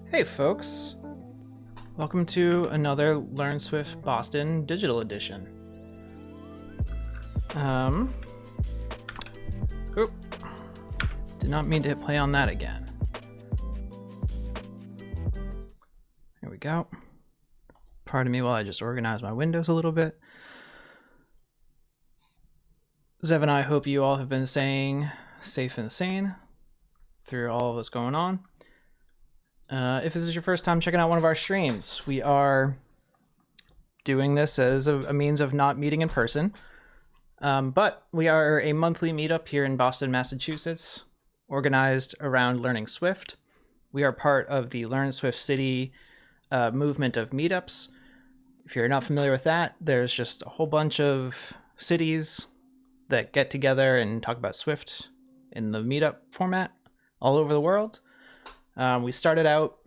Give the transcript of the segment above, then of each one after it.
Hey folks, welcome to another Learn Swift Boston Digital Edition. Oop, did not mean to hit play on that again. There we go. Pardon me while I just organize my windows a little bit. Zev and I hope you all have been staying safe and sane through all of what's going on. If this is your first time checking out one of our streams, we are doing this as a means of not meeting in person. But we are a monthly meetup here in Boston, Massachusetts, organized around learning Swift. We are part of the Learn Swift City movement of meetups. If you're not familiar with that, there's just a whole bunch of cities that get together and talk about Swift in the meetup format all over the world. We started out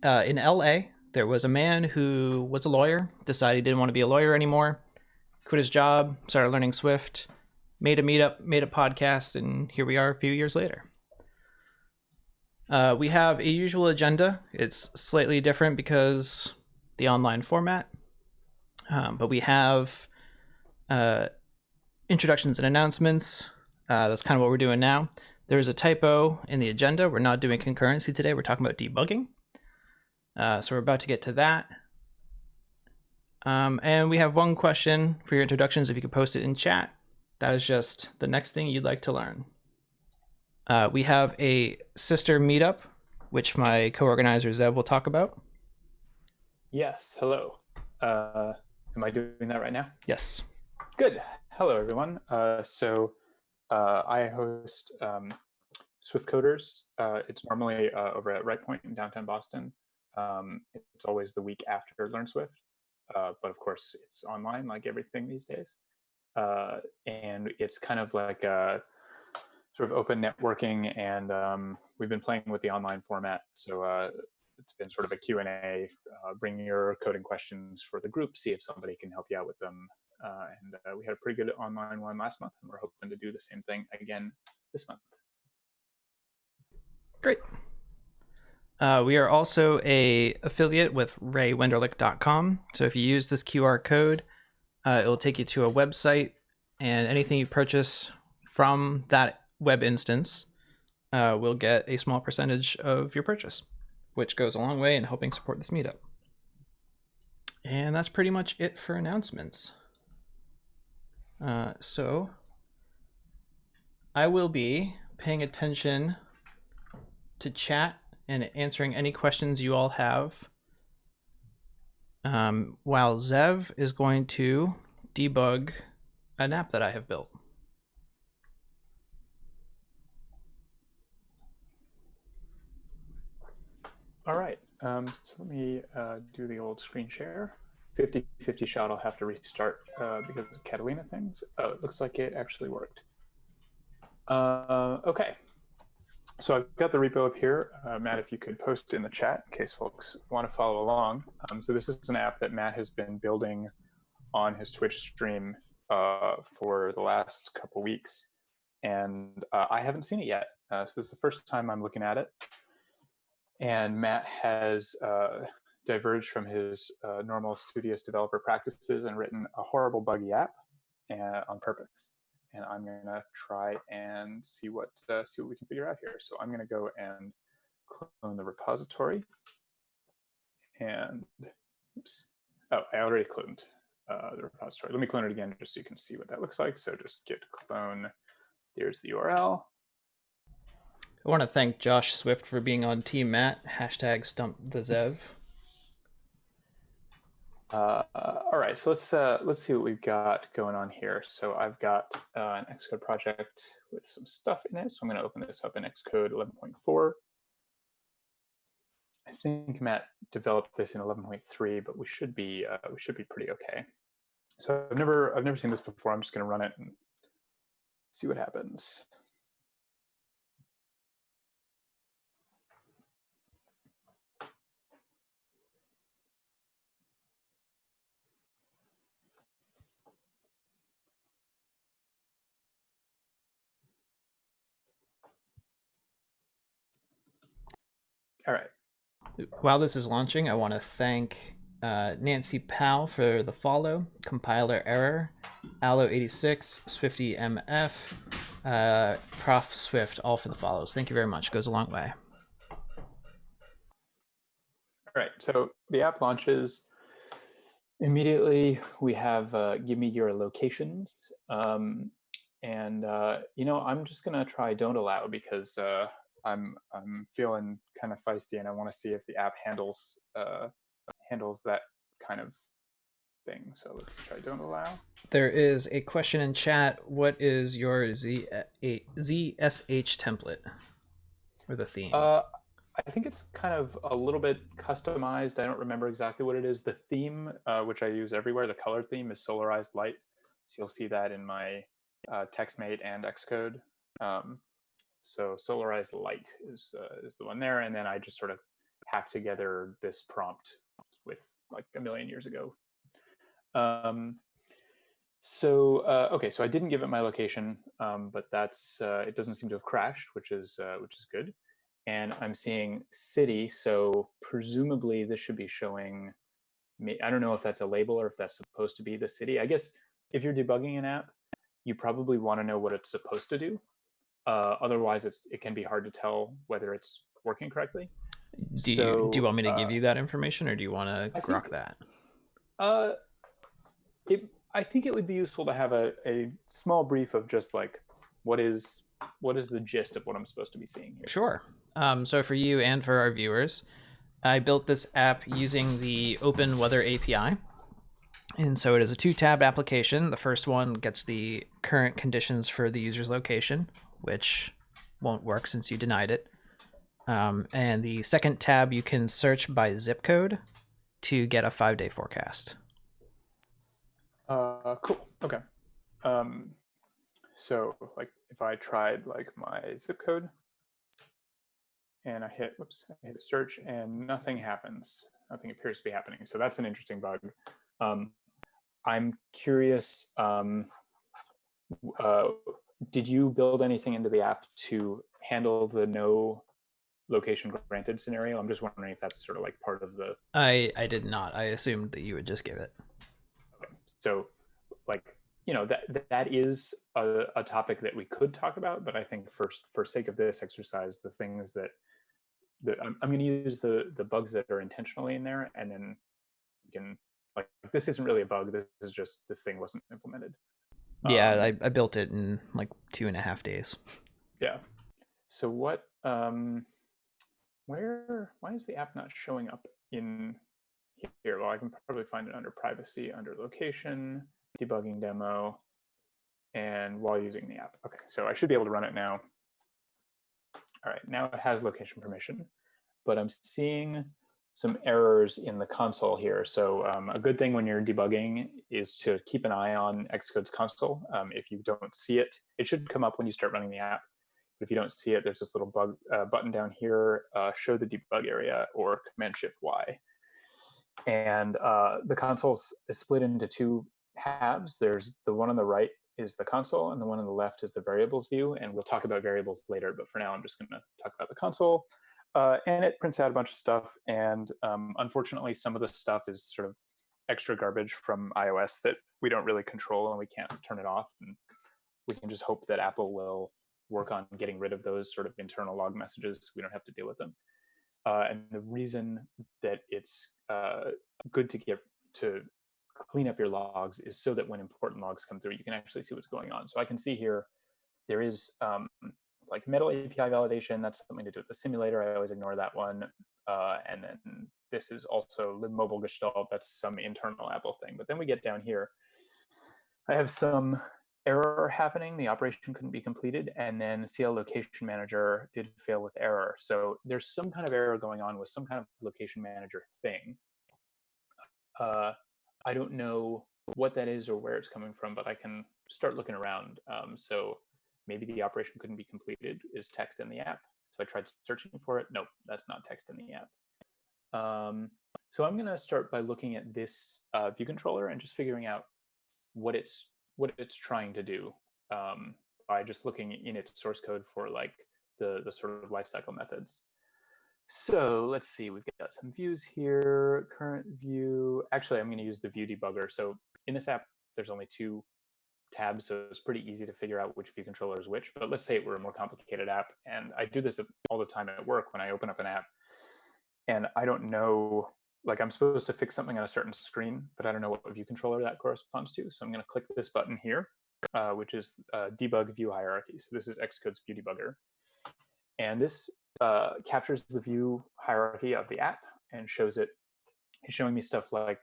in LA. There was a man who was a lawyer, decided he didn't want to be a lawyer anymore, quit his job, started learning Swift, made a meetup, made a podcast, and here we are a few years later. We have a usual agenda. It's slightly different because the online format, but we have introductions and announcements. That's kind of what we're doing now. There's a typo in the agenda. We're not doing concurrency today. We're talking about debugging. So we're about to get to that. And we have one question for your introductions. If you could post it in chat, that is just the next thing you'd like to learn. We have a sister meetup, which my co-organizer Zev will talk about. Yes, hello. Am I doing that right now? Yes. Good. Hello, everyone. I host Swift Coders. It's normally over at Right Point in downtown Boston. It's always the week after Learn Swift, but of course it's online like everything these days. And it's kind of like a sort of open networking, and we've been playing with the online format. So it's been sort of a Q&A, bring your coding questions for the group, see if somebody can help you out with them. And we had a pretty good online one last month, and we're hoping to do the same thing again this month. Great. We are also a affiliate with raywenderlich.com. So if you use this QR code, it will take you to a website, and anything you purchase from that web instance will get a small percentage of your purchase, which goes a long way in helping support this meetup. And that's pretty much it for announcements. So I will be paying attention to chat and answering any questions you all have, while Zev is going to debug an app that I have built. All right, so let me do the old screen share. 50-50 shot, I'll have to restart because of Catalina things. Oh, it looks like it actually worked. Okay, so I've got the repo up here. Matt, if you could post it in the chat in case folks want to follow along. So this is an app that Matt has been building on his Twitch stream for the last couple weeks, and I haven't seen it yet. So this is the first time I'm looking at it. And Matt has diverged from his normal studious developer practices and written a horrible buggy app on purpose. And I'm gonna try and see what we can figure out here. So I'm gonna go and clone the repository. And oops, oh, I already cloned the repository. Let me clone it again just so you can see what that looks like. So just git clone. There's the URL. I want to thank Josh Swift for being on Team Matt. Hashtag stump the Zev. All right, so let's see what we've got going on here. So I've got an Xcode project with some stuff in it. So I'm going to open this up in Xcode 11.4. I think Matt developed this in 11.3, but we should be pretty okay. So I've never seen this before. I'm just going to run it and see what happens. All right. While this is launching, I want to thank Nancy Powell for the follow, compiler error, Allo86, SwiftyMF, Prof Swift, all for the follows. Thank you very much. Goes a long way. All right, so the app launches. Immediately, we have give me your locations. I'm just gonna try don't allow because I'm feeling kind of feisty and I want to see if the app handles that kind of thing. So let's try don't allow. There is a question in chat. What is your ZSH template or the theme? I think it's kind of a little bit customized. I don't remember exactly what it is. The theme, which I use everywhere, the color theme is solarized light. So you'll see that in my TextMate and Xcode. So solarized light is the one there. And then I just sort of hacked together this prompt with like a million years ago. Okay, so I didn't give it my location, but that's it doesn't seem to have crashed, which is good. And I'm seeing city, so presumably this should be showing me. I don't know if that's a label or if that's supposed to be the city. I guess if you're debugging an app, you probably want to know what it's supposed to do. Otherwise, it can be hard to tell whether it's working correctly. Do you want me to give you that information, or do you want to grok that? I think it would be useful to have a small brief of just like what is the gist of what I'm supposed to be seeing here. Sure. So for you and for our viewers, I built this app using the Open Weather API. And so it is a 2-tab application. The first one gets the current conditions for the user's location, which won't work since you denied it. And the second tab, you can search by zip code to get a 5-day forecast. Cool. Okay. So like if I tried like my zip code and I hit a search and nothing happens. Nothing appears to be happening. So that's an interesting bug. I'm curious, did you build anything into the app to handle the no location granted scenario? I'm just wondering if that's sort of like part of the... I did not. I assumed that you would just give it. Okay. So like, that is a topic that we could talk about, but I think for sake of this exercise, the things that I'm going to use the bugs that are intentionally in there, and then we can, like, this isn't really a bug. This is just this thing wasn't implemented. Yeah, I built it in like 2.5 days. Yeah. So what? Why is the app not showing up in here? Well, I can probably find it under privacy, under location, debugging demo, and while using the app. Okay, so I should be able to run it now. All right, now it has location permission, but I'm seeing some errors in the console here. So a good thing when you're debugging is to keep an eye on Xcode's console. If you don't see it, it should come up when you start running the app. But if you don't see it, there's this little button down here, show the debug area, or Command-Shift-Y. And the console is split into 2 halves. There's the one on the right is the console, and the one on the left is the variables view. And we'll talk about variables later, but for now, I'm just going to talk about the console. And it prints out a bunch of stuff. And unfortunately, some of the stuff is sort of extra garbage from iOS that we don't really control, and we can't turn it off. And we can just hope that Apple will work on getting rid of those sort of internal log messages so we don't have to deal with them. And the reason that it's good to clean up your logs is so that when important logs come through, you can actually see what's going on. So I can see here, there is like Metal API validation. That's something to do with the simulator. I always ignore that one. And then this is also libmobile gestalt. That's some internal Apple thing. But then we get down here. I have some error happening. The operation couldn't be completed. And then CL LocationManager did fail with error. So there's some kind of error going on with some kind of LocationManager thing. I don't know what that is or where it's coming from, but I can start looking around. So maybe the operation couldn't be completed is text in the app. So I tried searching for it. Nope, that's not text in the app. So I'm going to start by looking at this Viewcontroller and just figuring out what it's trying to do by just looking in its source code for like the sort of lifecycle methods. So let's see, we've got some views here, current view. Actually, I'm going to use the view debugger. So in this app, there's only 2 tabs, so it's pretty easy to figure out which view controller is which. But let's say it were a more complicated app, and I do this all the time at work when I open up an app, and I don't know, like I'm supposed to fix something on a certain screen, but I don't know what view controller that corresponds to. So I'm going to click this button here, which is debug view hierarchy. So this is Xcode's view debugger. And this captures the view hierarchy of the app and shows it. It's showing me stuff like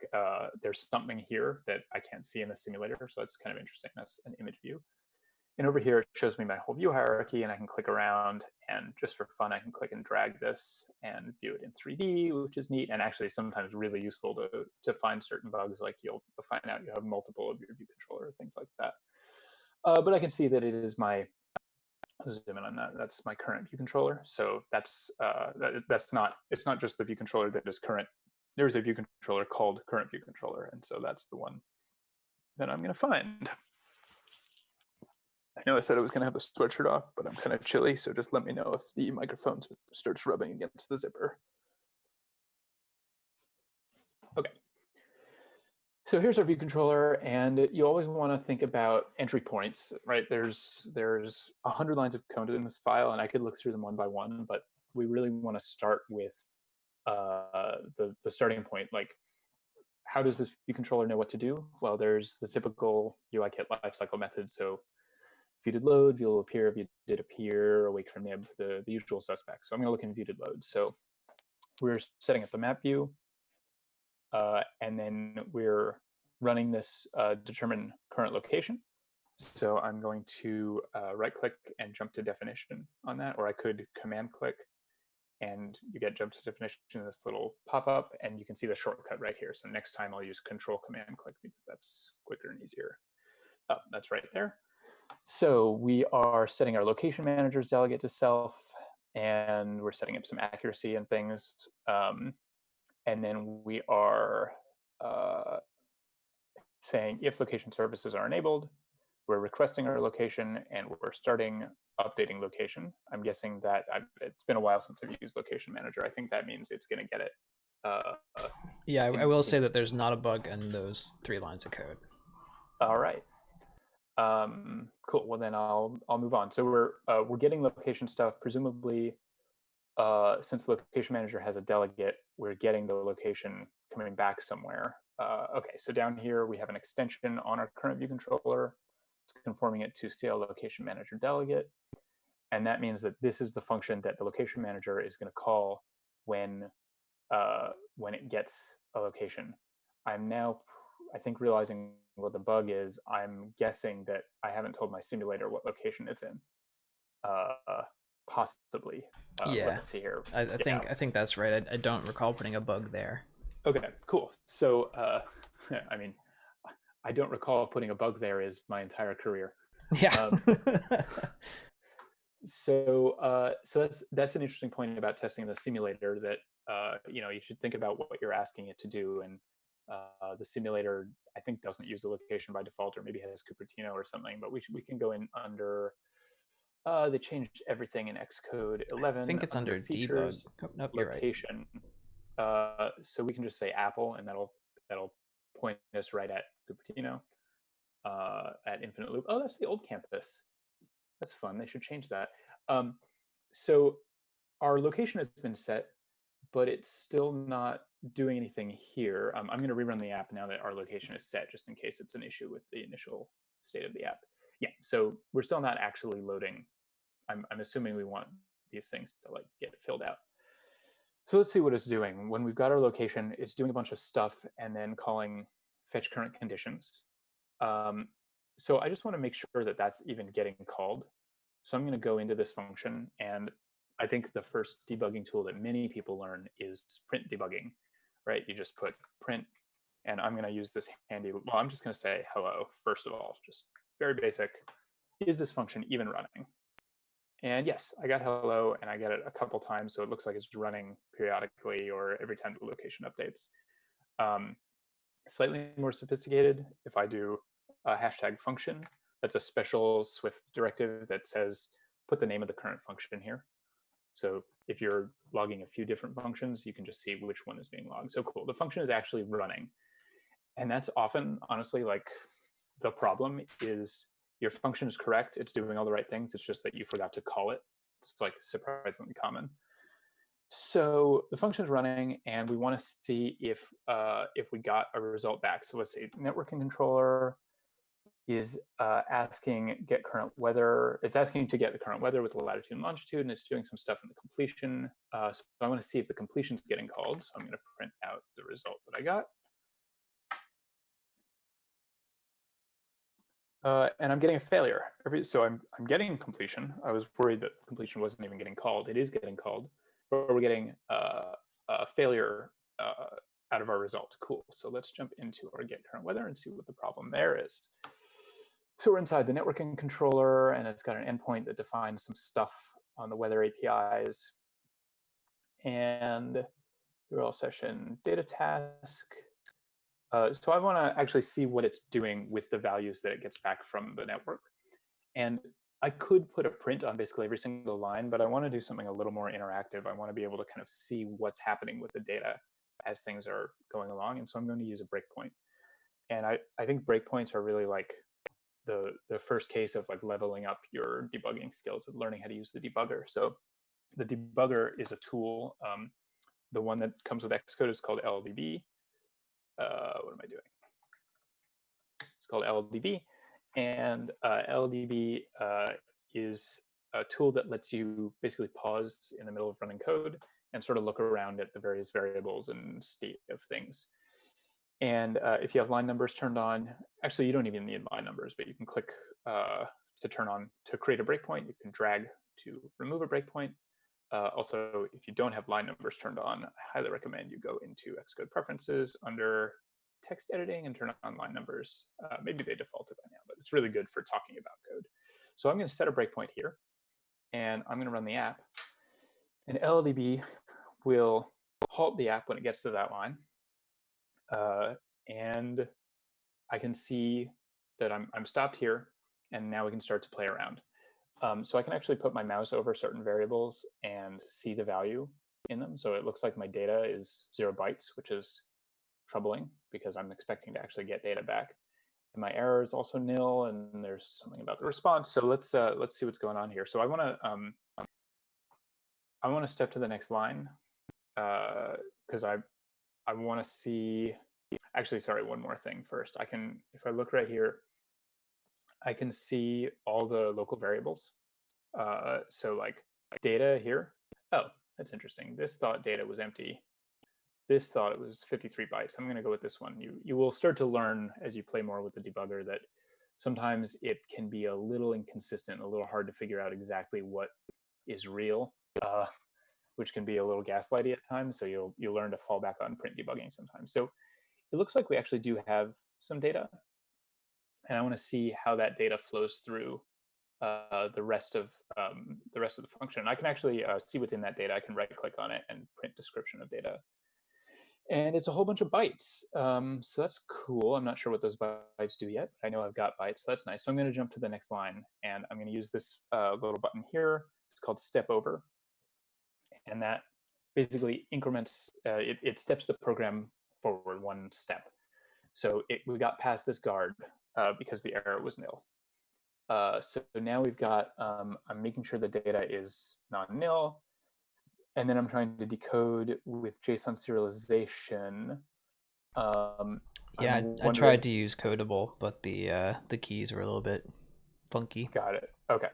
there's something here that I can't see in the simulator. So that's kind of interesting. That's an image view. And over here, it shows me my whole view hierarchy, and I can click around. And just for fun, I can click and drag this and view it in 3D, which is neat and actually sometimes really useful to find certain bugs. Like you'll find out you have multiple of your view controller, things like that. But I can see that it is my, I'll zoom in on that. That's my current view controller. So that's not, it's not just the view controller that is current. There's a view controller called current view controller. And so that's the one that I'm going to find. I know I said I was going to have the sweatshirt off, but I'm kind of chilly. So just let me know if the microphone starts rubbing against the zipper. Okay. So here's our view controller, and you always want to think about entry points, right? There's 100 lines of code in this file, and I could look through them one by one, but we really want to start with the starting point. Like, how does this view controller know what to do? Well, there's the typical UIKit lifecycle method. So view did load, view will appear, view did appear, await from nib, the usual suspects. So I'm going to look in view did load. So we're setting up the map view. And then we're running this determine current location. So I'm going to right click and jump to definition on that, or I could command click and you get jump to definition in this little pop-up, and you can see the shortcut right here. So next time I'll use control command click because that's quicker and easier. Oh, that's right there. So we are setting our location manager's delegate to self, and we're setting up some accuracy and things. And then we are saying if location services are enabled, we're requesting our location, and we're starting updating location. I'm guessing that it's been a while since I've used LocationManager. I think that means it's going to get it. Yeah, I will say that there's not a bug in those 3 lines of code. All right. Cool. Well, then I'll move on. So we're getting location stuff. Presumably, since the location manager has a delegate, we're getting the location coming back somewhere. Okay, so down here we have an extension on our current view controller. It's conforming it to CL location manager delegate, and that means that this is the function that the location manager is going to call when it gets a location. I'm now, I think, realizing what the bug is. I'm guessing that I haven't told my simulator what location it's in. Possibly. Yeah. Let's see here. I think that's right. I don't recall putting a bug there. Okay, cool. So, I mean, I don't recall putting a bug there is my entire career. Yeah. So that's an interesting point about testing the simulator, that you should think about what you're asking it to do, and the simulator, I think, doesn't use the location by default, or maybe has Cupertino or something. But we can go in under. They changed everything in Xcode 11. I think it's under features, debug. Oh, nope, location. You're right. So we can just say Apple, and that'll point us right at Cupertino, at Infinite Loop. Oh, that's the old campus. That's fun. They should change that. So our location has been set, but it's still not doing anything here. I'm going to rerun the app now that our location is set, just in case it's an issue with the initial state of the app. Yeah, so we're still not actually loading. I'm assuming we want these things to get filled out. So let's see what it's doing. When we've got our location, it's doing a bunch of stuff and then calling fetch current conditions. So I just want to make sure that that's even getting called. So I'm going to go into this function, and I think the first debugging tool that many people learn is print debugging, right? You just put print, and I'm going to use this handy, well, I'm just going to say hello, first of all, just very basic. Is this function even running? And yes, I got hello, and I get it a couple times, so it looks like it's running periodically or every time the location updates. Slightly more sophisticated, if I do a hashtag function, that's a special Swift directive that says, put the name of the current function here. So if you're logging a few different functions, you can just see which one is being logged. So cool, the function is actually running. And that's often, honestly, like the problem is your function is correct. It's doing all the right things. It's just that you forgot to call it. It's like surprisingly common. So the function is running, and we want to see if we got a result back. So let's see, networking controller is asking get current weather. It's asking to get the current weather with the latitude and longitude, and it's doing some stuff in the completion. So I want to see if the completion is getting called. So I'm going to print out the result that I got. And I'm getting a failure. So I'm getting completion. I was worried that completion wasn't even getting called. It is getting called, but we're getting a failure out of our result. Cool. So let's jump into our get current weather and see what the problem there is. So we're inside the networking controller, and it's got an endpoint that defines some stuff on the weather APIs. And URL session data task. So I want to actually see what it's doing with the values that it gets back from the network. And I could put a print on basically every single line, but I want to do something a little more interactive. I want to be able to kind of see what's happening with the data as things are going along. And so I'm going to use a breakpoint. And I think breakpoints are really like the first case of like leveling up your debugging skills, of learning how to use the debugger. So the debugger is a tool. The one that comes with Xcode is called LDB. What am I doing? It's called LDB, and LDB is a tool that lets you basically pause in the middle of running code and sort of look around at the various variables and state of things. And if you have line numbers turned on, actually you don't even need line numbers, but you can click to create a breakpoint. You can drag to remove a breakpoint. Also, if you don't have line numbers turned on, I highly recommend you go into Xcode preferences under text editing and turn on line numbers. Maybe they defaulted by now, but it's really good for talking about code. So I'm going to set a breakpoint here, and I'm going to run the app. And LDB will halt the app when it gets to that line. And I can see that I'm stopped here, and now we can start to play around. So I can actually put my mouse over certain variables and see the value in them. So it looks like my data is 0 bytes, which is troubling because I'm expecting to actually get data back. And my error is also nil, and there's something about the response. So let's see what's going on here. So I want to step to the next line because I want to see. Actually, sorry, one more thing first. If I look right here, I can see all the local variables. So like data here. Oh, that's interesting. This thought data was empty. This thought it was 53 bytes. I'm going to go with this one. You will start to learn as you play more with the debugger that sometimes it can be a little inconsistent, a little hard to figure out exactly what is real, which can be a little gaslighty at times. So you'll learn to fall back on print debugging sometimes. So it looks like we actually do have some data, and I want to see how that data flows through the rest of the function. And I can actually see what's in that data. I can right-click on it and print description of data. And it's a whole bunch of bytes. So that's cool. I'm not sure what those bytes do yet, but I know I've got bytes. So that's nice. So I'm going to jump to the next line, and I'm going to use this little button here. It's called Step Over. And that basically increments, it steps the program forward one step. So we got past this guard because the error was nil. So now we've got, I'm making sure the data is non-nil. And then I'm trying to decode with JSON serialization. Yeah, I tried to use Codable, but the keys were a little bit funky. Got it. Okay.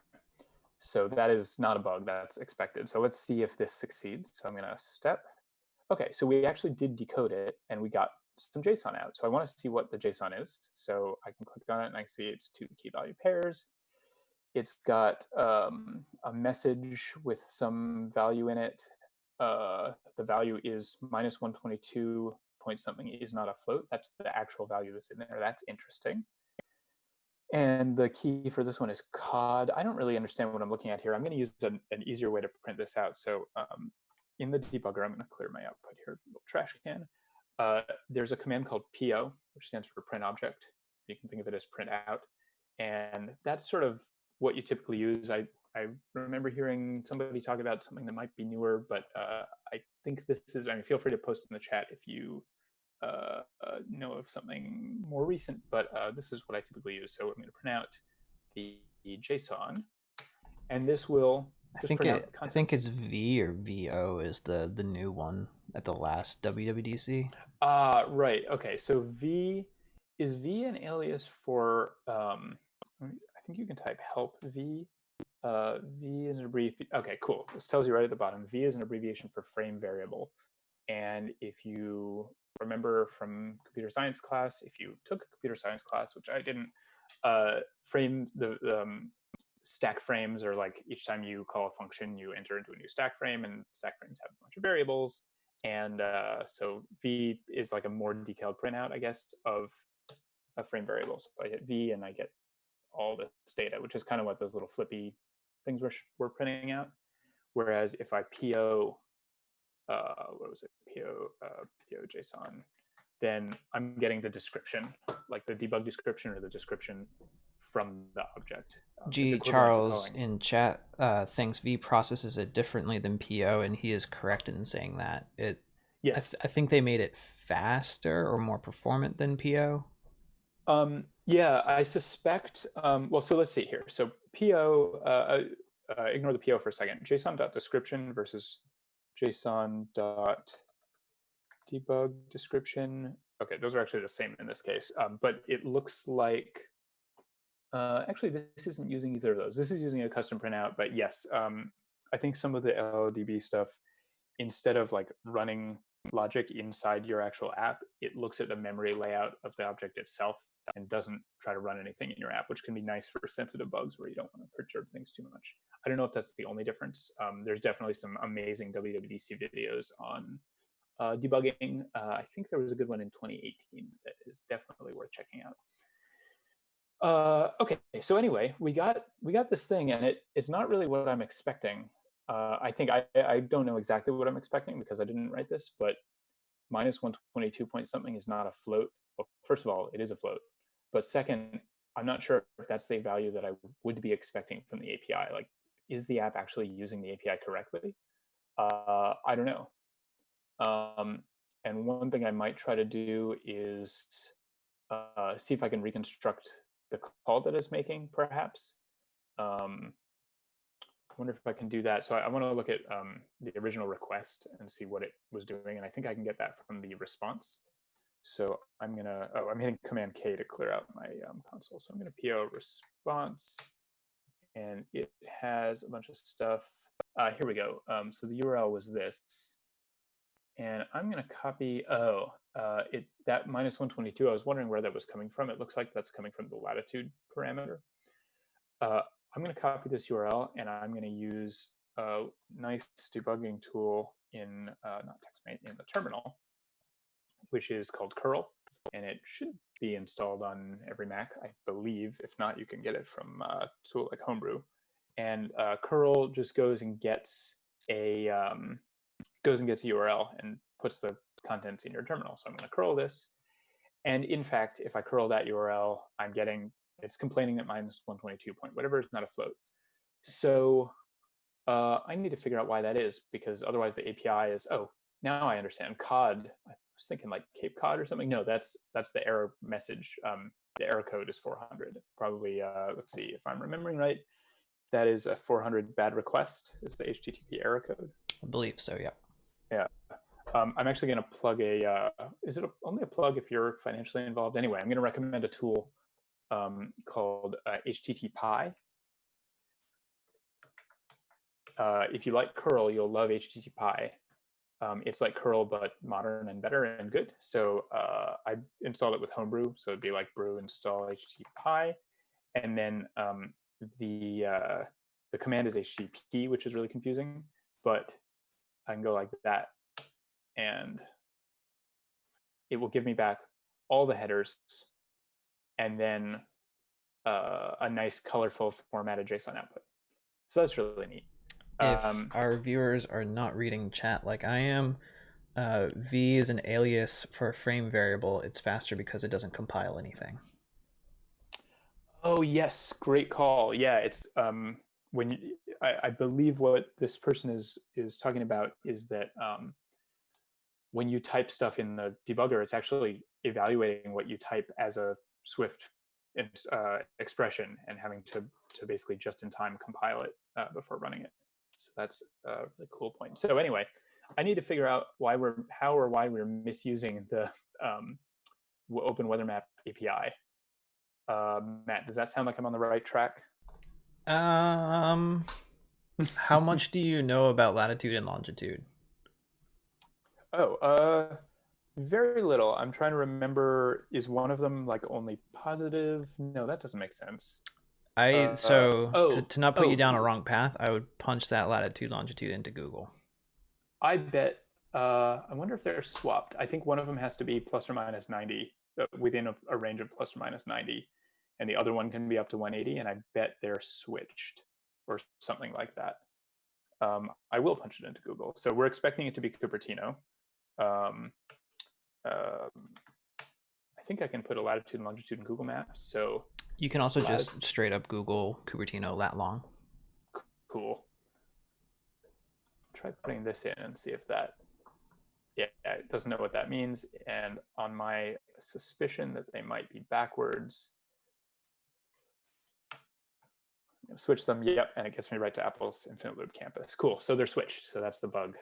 So that is not a bug. That's expected. So let's see if this succeeds. So I'm going to step. Okay, so we actually did decode it, and we got some JSON out. So I want to see what the JSON is. So I can click on it, and I see it's 2 key value pairs. It's got a message with some value in it. The value is -122 point something is not a float. That's the actual value that's in there. That's interesting. And the key for this one is COD. I don't really understand what I'm looking at here. I'm going to use an easier way to print this out. So in the debugger, I'm going to clear my output here, little trash can. There's a command called PO, which stands for print object. You can think of it as print out. And that's sort of what you typically use. I remember hearing somebody talk about something that might be newer, but I think this is. I mean, feel free to post in the chat if you know of something more recent. But this is what I typically use. So I'm going to print out the JSON, and this will just print out the contents. I think it's V or VO is the new one at the last WWDC. Right. Okay. So V is V an alias for I think you can type help V. V is an abbreviation. Okay, cool. This tells you right at the bottom. V is an abbreviation for frame variable. And if you remember from computer science class, if you took a computer science class, which I didn't, frame the stack frames are like each time you call a function, you enter into a new stack frame, and stack frames have a bunch of variables. And so V is like a more detailed printout, I guess, of a frame variable. So I hit V and I get all this data, which is kind of what those little flippy things we're printing out. Whereas if I PO, what was it, PO JSON, then I'm getting the description, like the debug description or the description from the object. G. Charles in chat thinks V processes it differently than PO, and he is correct in saying that. Yes. I think they made it faster or more performant than PO. Yeah, I suspect. Well, so let's see here. So PO, ignore the PO for a second. JSON.description versus JSON.debug description. Okay, those are actually the same in this case. But it looks like, actually, this isn't using either of those. This is using a custom printout. But yes, I think some of the LLDB stuff, instead of like running logic inside your actual app, it looks at the memory layout of the object itself and doesn't try to run anything in your app, which can be nice for sensitive bugs where you don't want to perturb things too much. I don't know if that's the only difference. There's definitely some amazing WWDC videos on debugging. I think there was a good one in 2018 that is definitely worth checking out. Okay, so anyway, we got this thing, and it's not really what I'm expecting. I think I don't know exactly what I'm expecting because I didn't write this, but minus 122 point something is not a float. Well, first of all, it is a float. But second, I'm not sure if that's the value that I would be expecting from the API. Like, is the app actually using the API correctly? I don't know. And one thing I might try to do is see if I can reconstruct the call that it's making, perhaps. I wonder if I can do that. So I want to look at the original request and see what it was doing. And I think I can get that from the response. So I'm hitting Command K to clear out my console. So I'm going to PO response, and it has a bunch of stuff. Here we go. So the URL was this, and I'm going to copy. That minus 122. I was wondering where that was coming from. It looks like that's coming from the latitude parameter. I'm going to copy this URL, and I'm going to use a nice debugging tool in not TextMate, in the terminal, which is called curl, and it should be installed on every Mac, I believe. If not, you can get it from a tool like Homebrew. And curl just goes and gets a URL and puts the contents in your terminal. So I'm going to curl this, and in fact, if I curl that URL, I'm getting, it's complaining that minus 122 point whatever is not a float. So I need to figure out why that is, because otherwise the API is, oh, now I understand. COD, I was thinking like Cape Cod or something. No, that's the error message. The error code is 400. Probably, let's see if I'm remembering right. That is a 400 bad request is the HTTP error code. I believe so, yeah. Yeah. I'm actually going to plug is it only a plug if you're financially involved? Anyway, I'm going to recommend a tool called HTTPie. If you like curl, you'll love HTTPie. It's like curl, but modern and better and good. So I installed it with Homebrew. So it'd be like brew install HTTPie. And then the command is HTTP, which is really confusing. But I can go like that, and it will give me back all the headers and then a nice, colorful, formatted JSON output. So that's really neat. If our viewers are not reading chat like I am, V is an alias for a frame variable. It's faster because it doesn't compile anything. Oh yes, great call. Yeah, it's when I believe what this person is talking about is that when you type stuff in the debugger, it's actually evaluating what you type as a Swift expression and having to basically just in time compile it before running it. So that's a really cool point. So anyway, I need to figure out why we're misusing the Open Weather Map API. Matt, does that sound like I'm on the right track? How much do you know about latitude and longitude? Oh, very little. I'm trying to remember. Is one of them like only positive? No, that doesn't make sense. To not put you down a Oh, wrong path, I would punch that latitude longitude into Google. I bet. I wonder if they're swapped. I think one of them has to be plus or minus 90 within a range of plus or minus 90, and the other one can be up to 180. And I bet they're switched or something like that. I will punch it into Google. So we're expecting it to be Cupertino. Um, I think I can put a latitude and longitude in Google Maps. So you can also just straight up Google Cupertino lat long. Cool. Try putting this in and see if that, yeah, it doesn't know what that means. And on my suspicion that they might be backwards, switch them, yep, and it gets me right to Apple's Infinite Loop Campus. Cool, so they're switched, so that's the bug.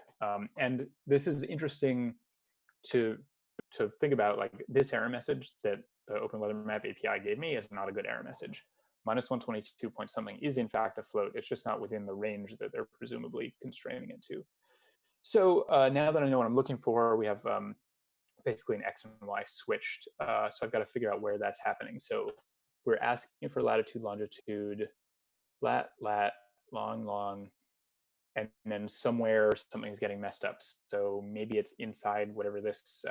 And this is interesting to think about, like this error message that the Open Weather Map API gave me is not a good error message. Minus 122 point something is in fact a float. It's just not within the range that they're presumably constraining it to. So now that I know what I'm looking for, we have basically an X and Y switched. So I've got to figure out where that's happening. So we're asking for latitude, longitude, lat, long, long, and then somewhere something's getting messed up. So maybe it's inside whatever this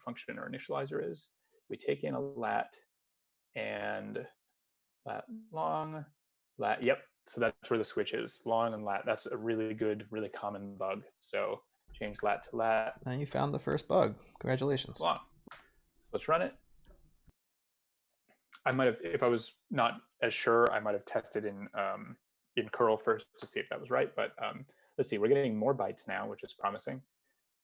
function or initializer is. We take in a lat and lat, long, lat, yep. So that's where the switch is, long and lat. That's a really good, really common bug. So change lat to lat. And you found the first bug. Congratulations. Long. So let's run it. I might have, if I was not as sure, I might have tested in curl first to see if that was right. But let's see, we're getting more bytes now, which is promising.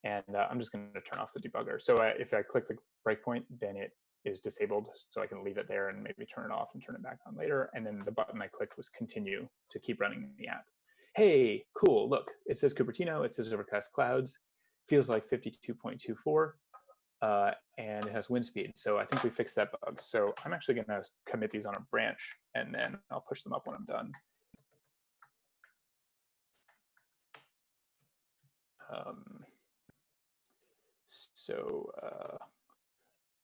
And I'm just going to turn off the debugger. So if I click the breakpoint, then it is disabled. So I can leave it there and maybe turn it off and turn it back on later. And then the button I clicked was continue to keep running the app. Hey, cool, look, it says Cupertino, it says overcast clouds, feels like 52.24. And it has wind speed. So I think we fixed that bug. So I'm actually going to commit these on a branch, and then I'll push them up when I'm done.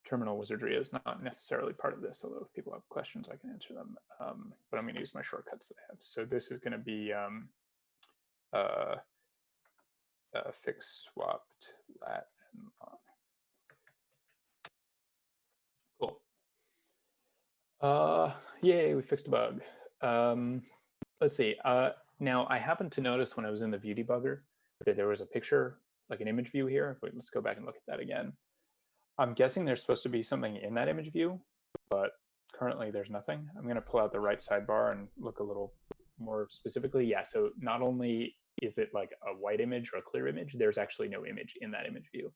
Terminal wizardry is not necessarily part of this, although if people have questions, I can answer them. But I'm going to use my shortcuts that I have. So this is going to be fix swapped lat and long. Cool. Yay, we fixed a bug. Let's see. Now, I happened to notice when I was in the view debugger that there was a picture, like an image view here. Let's go back and look at that again. I'm guessing there's supposed to be something in that image view, but currently there's nothing. I'm going to pull out the right sidebar and look a little more specifically. Yeah, so not only is it like a white image or a clear image, there's actually no image in that image view.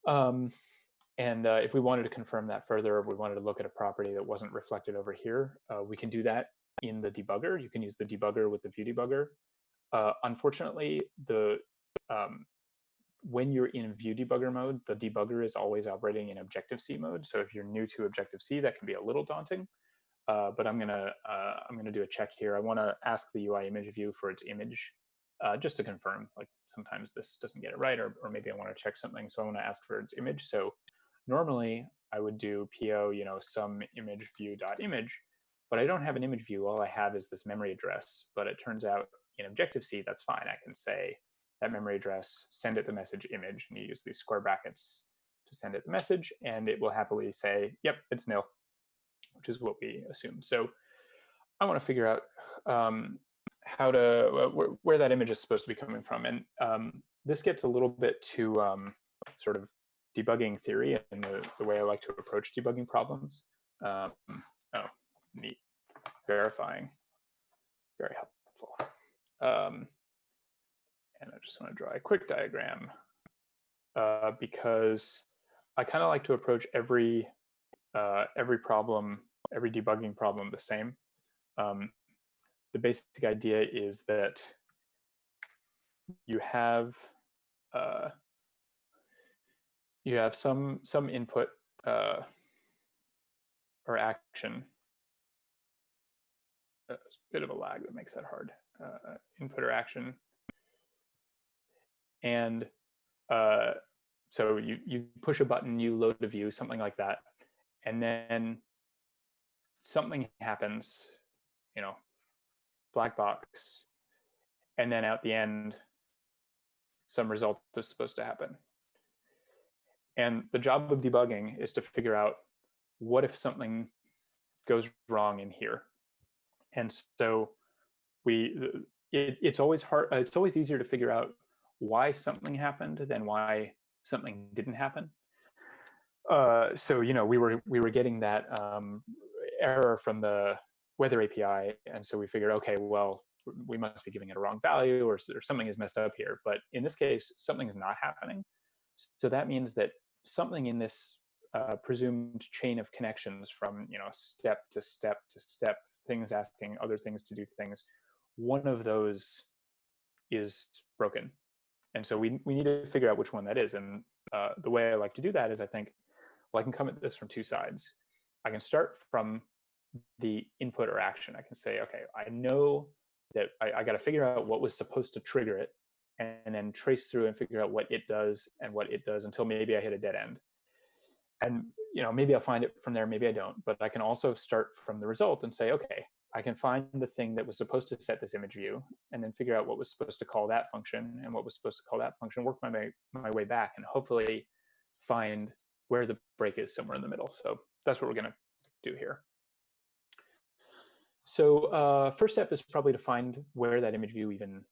And if we wanted to confirm that further, if we wanted to look at a property that wasn't reflected over here, we can do that in the debugger. You can use the debugger with the view debugger. Unfortunately, when you're in view debugger mode, the debugger is always operating in Objective-C mode. So if you're new to Objective-C, that can be a little daunting. But I'm gonna do a check here. I want to ask the UI image view for its image, just to confirm. Like sometimes this doesn't get it right, or maybe I want to check something, so I want to ask for its image. So normally I would do po, some image view dot image, but I don't have an image view. All I have is this memory address. But it turns out in Objective-C, that's fine. I can say that memory address, send it the message image, and you use these square brackets to send it the message, and it will happily say, yep, it's nil, which is what we assumed. So I want to figure out how to where that image is supposed to be coming from, and this gets a little bit to sort of debugging theory and the way I like to approach debugging problems. Oh, neat. Verifying. very helpful. And I just want to draw a quick diagram because I kind of like to approach every problem, every debugging problem the same. The basic idea is that you have some input or action. A bit of a lag that makes that hard. Input or action, and so you push a button, you load a view, something like that, and then something happens, black box, and then at the end, some result is supposed to happen. And the job of debugging is to figure out what if something goes wrong in here. And so it's always hard. It's always easier to figure out why something happened than why something didn't happen. So we were getting that error from the weather API, and so we figured, okay, well, we must be giving it a wrong value, or something is messed up here. But in this case, something is not happening. So that means that something in this presumed chain of connections from step to step to step, things asking other things to do things, one of those is broken. And so we need to figure out which one that is. And the way I like to do that is I think, well, I can come at this from two sides. I can start from the input or action. I can say, okay, I know that I got to figure out what was supposed to trigger it, and then trace through and figure out what it does and what it does until maybe I hit a dead end. And maybe I'll find it from there, maybe I don't. But I can also start from the result and say, okay, I can find the thing that was supposed to set this image view, and then figure out what was supposed to call that function and what was supposed to call that function, work my way back, and hopefully find where the break is somewhere in the middle. So that's what we're going to do here. So first step is probably to find where that image view even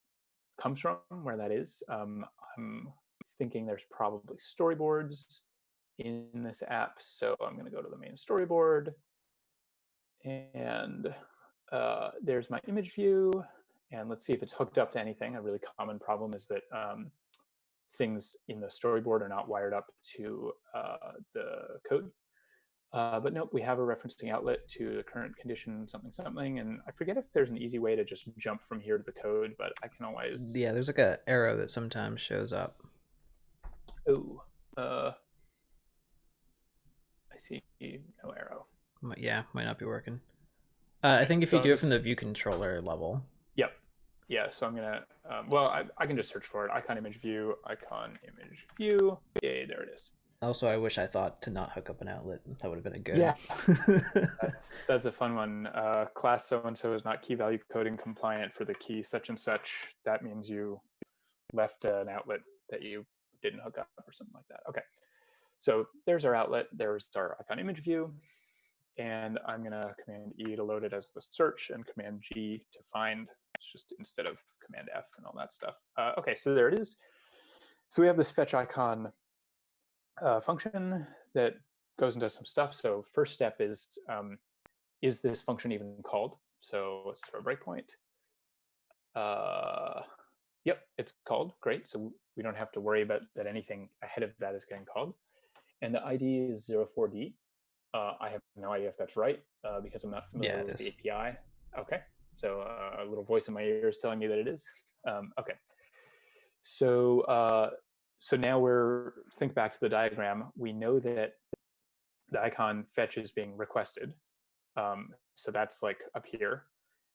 comes from, where that is. I'm thinking there's probably storyboards in this app. So I'm going to go to the main storyboard, and there's my image view. And let's see if it's hooked up to anything. A really common problem is that things in the storyboard are not wired up to the code. But nope, we have a referencing outlet to the current condition, something, and I forget if there's an easy way to just jump from here to the code, but I can always... Yeah, there's like an arrow that sometimes shows up. Oh, I see no arrow. Yeah, might not be working. I think if you do it from the Viewcontroller level. Yep. Yeah, so I'm gonna, well, I can just search for it. Icon image view, Yay, there it is. Also, I wish I thought to not hook up an outlet. That would have been a good. Yeah, that's a fun one. Class so-and-so is not key value coding compliant for the key such and such. That means you left an outlet that you didn't hook up or something like that. Okay, so there's our outlet. There's our icon image view. And I'm going to Command E to load it as the search and Command G to find. It's just instead of Command F and all that stuff. Okay, so there it is. So we have this fetch icon function that goes into some stuff. So first step is this function even called? So let's throw a breakpoint. Yep, it's called. Great. So we don't have to worry about that anything ahead of that is getting called. And the ID is 04D. I have no idea if that's right because I'm not familiar with the API. Okay, so a little voice in my ear is telling me that it is. Okay, so so now think back to the diagram. We know that the icon fetch is being requested. So that's like up here.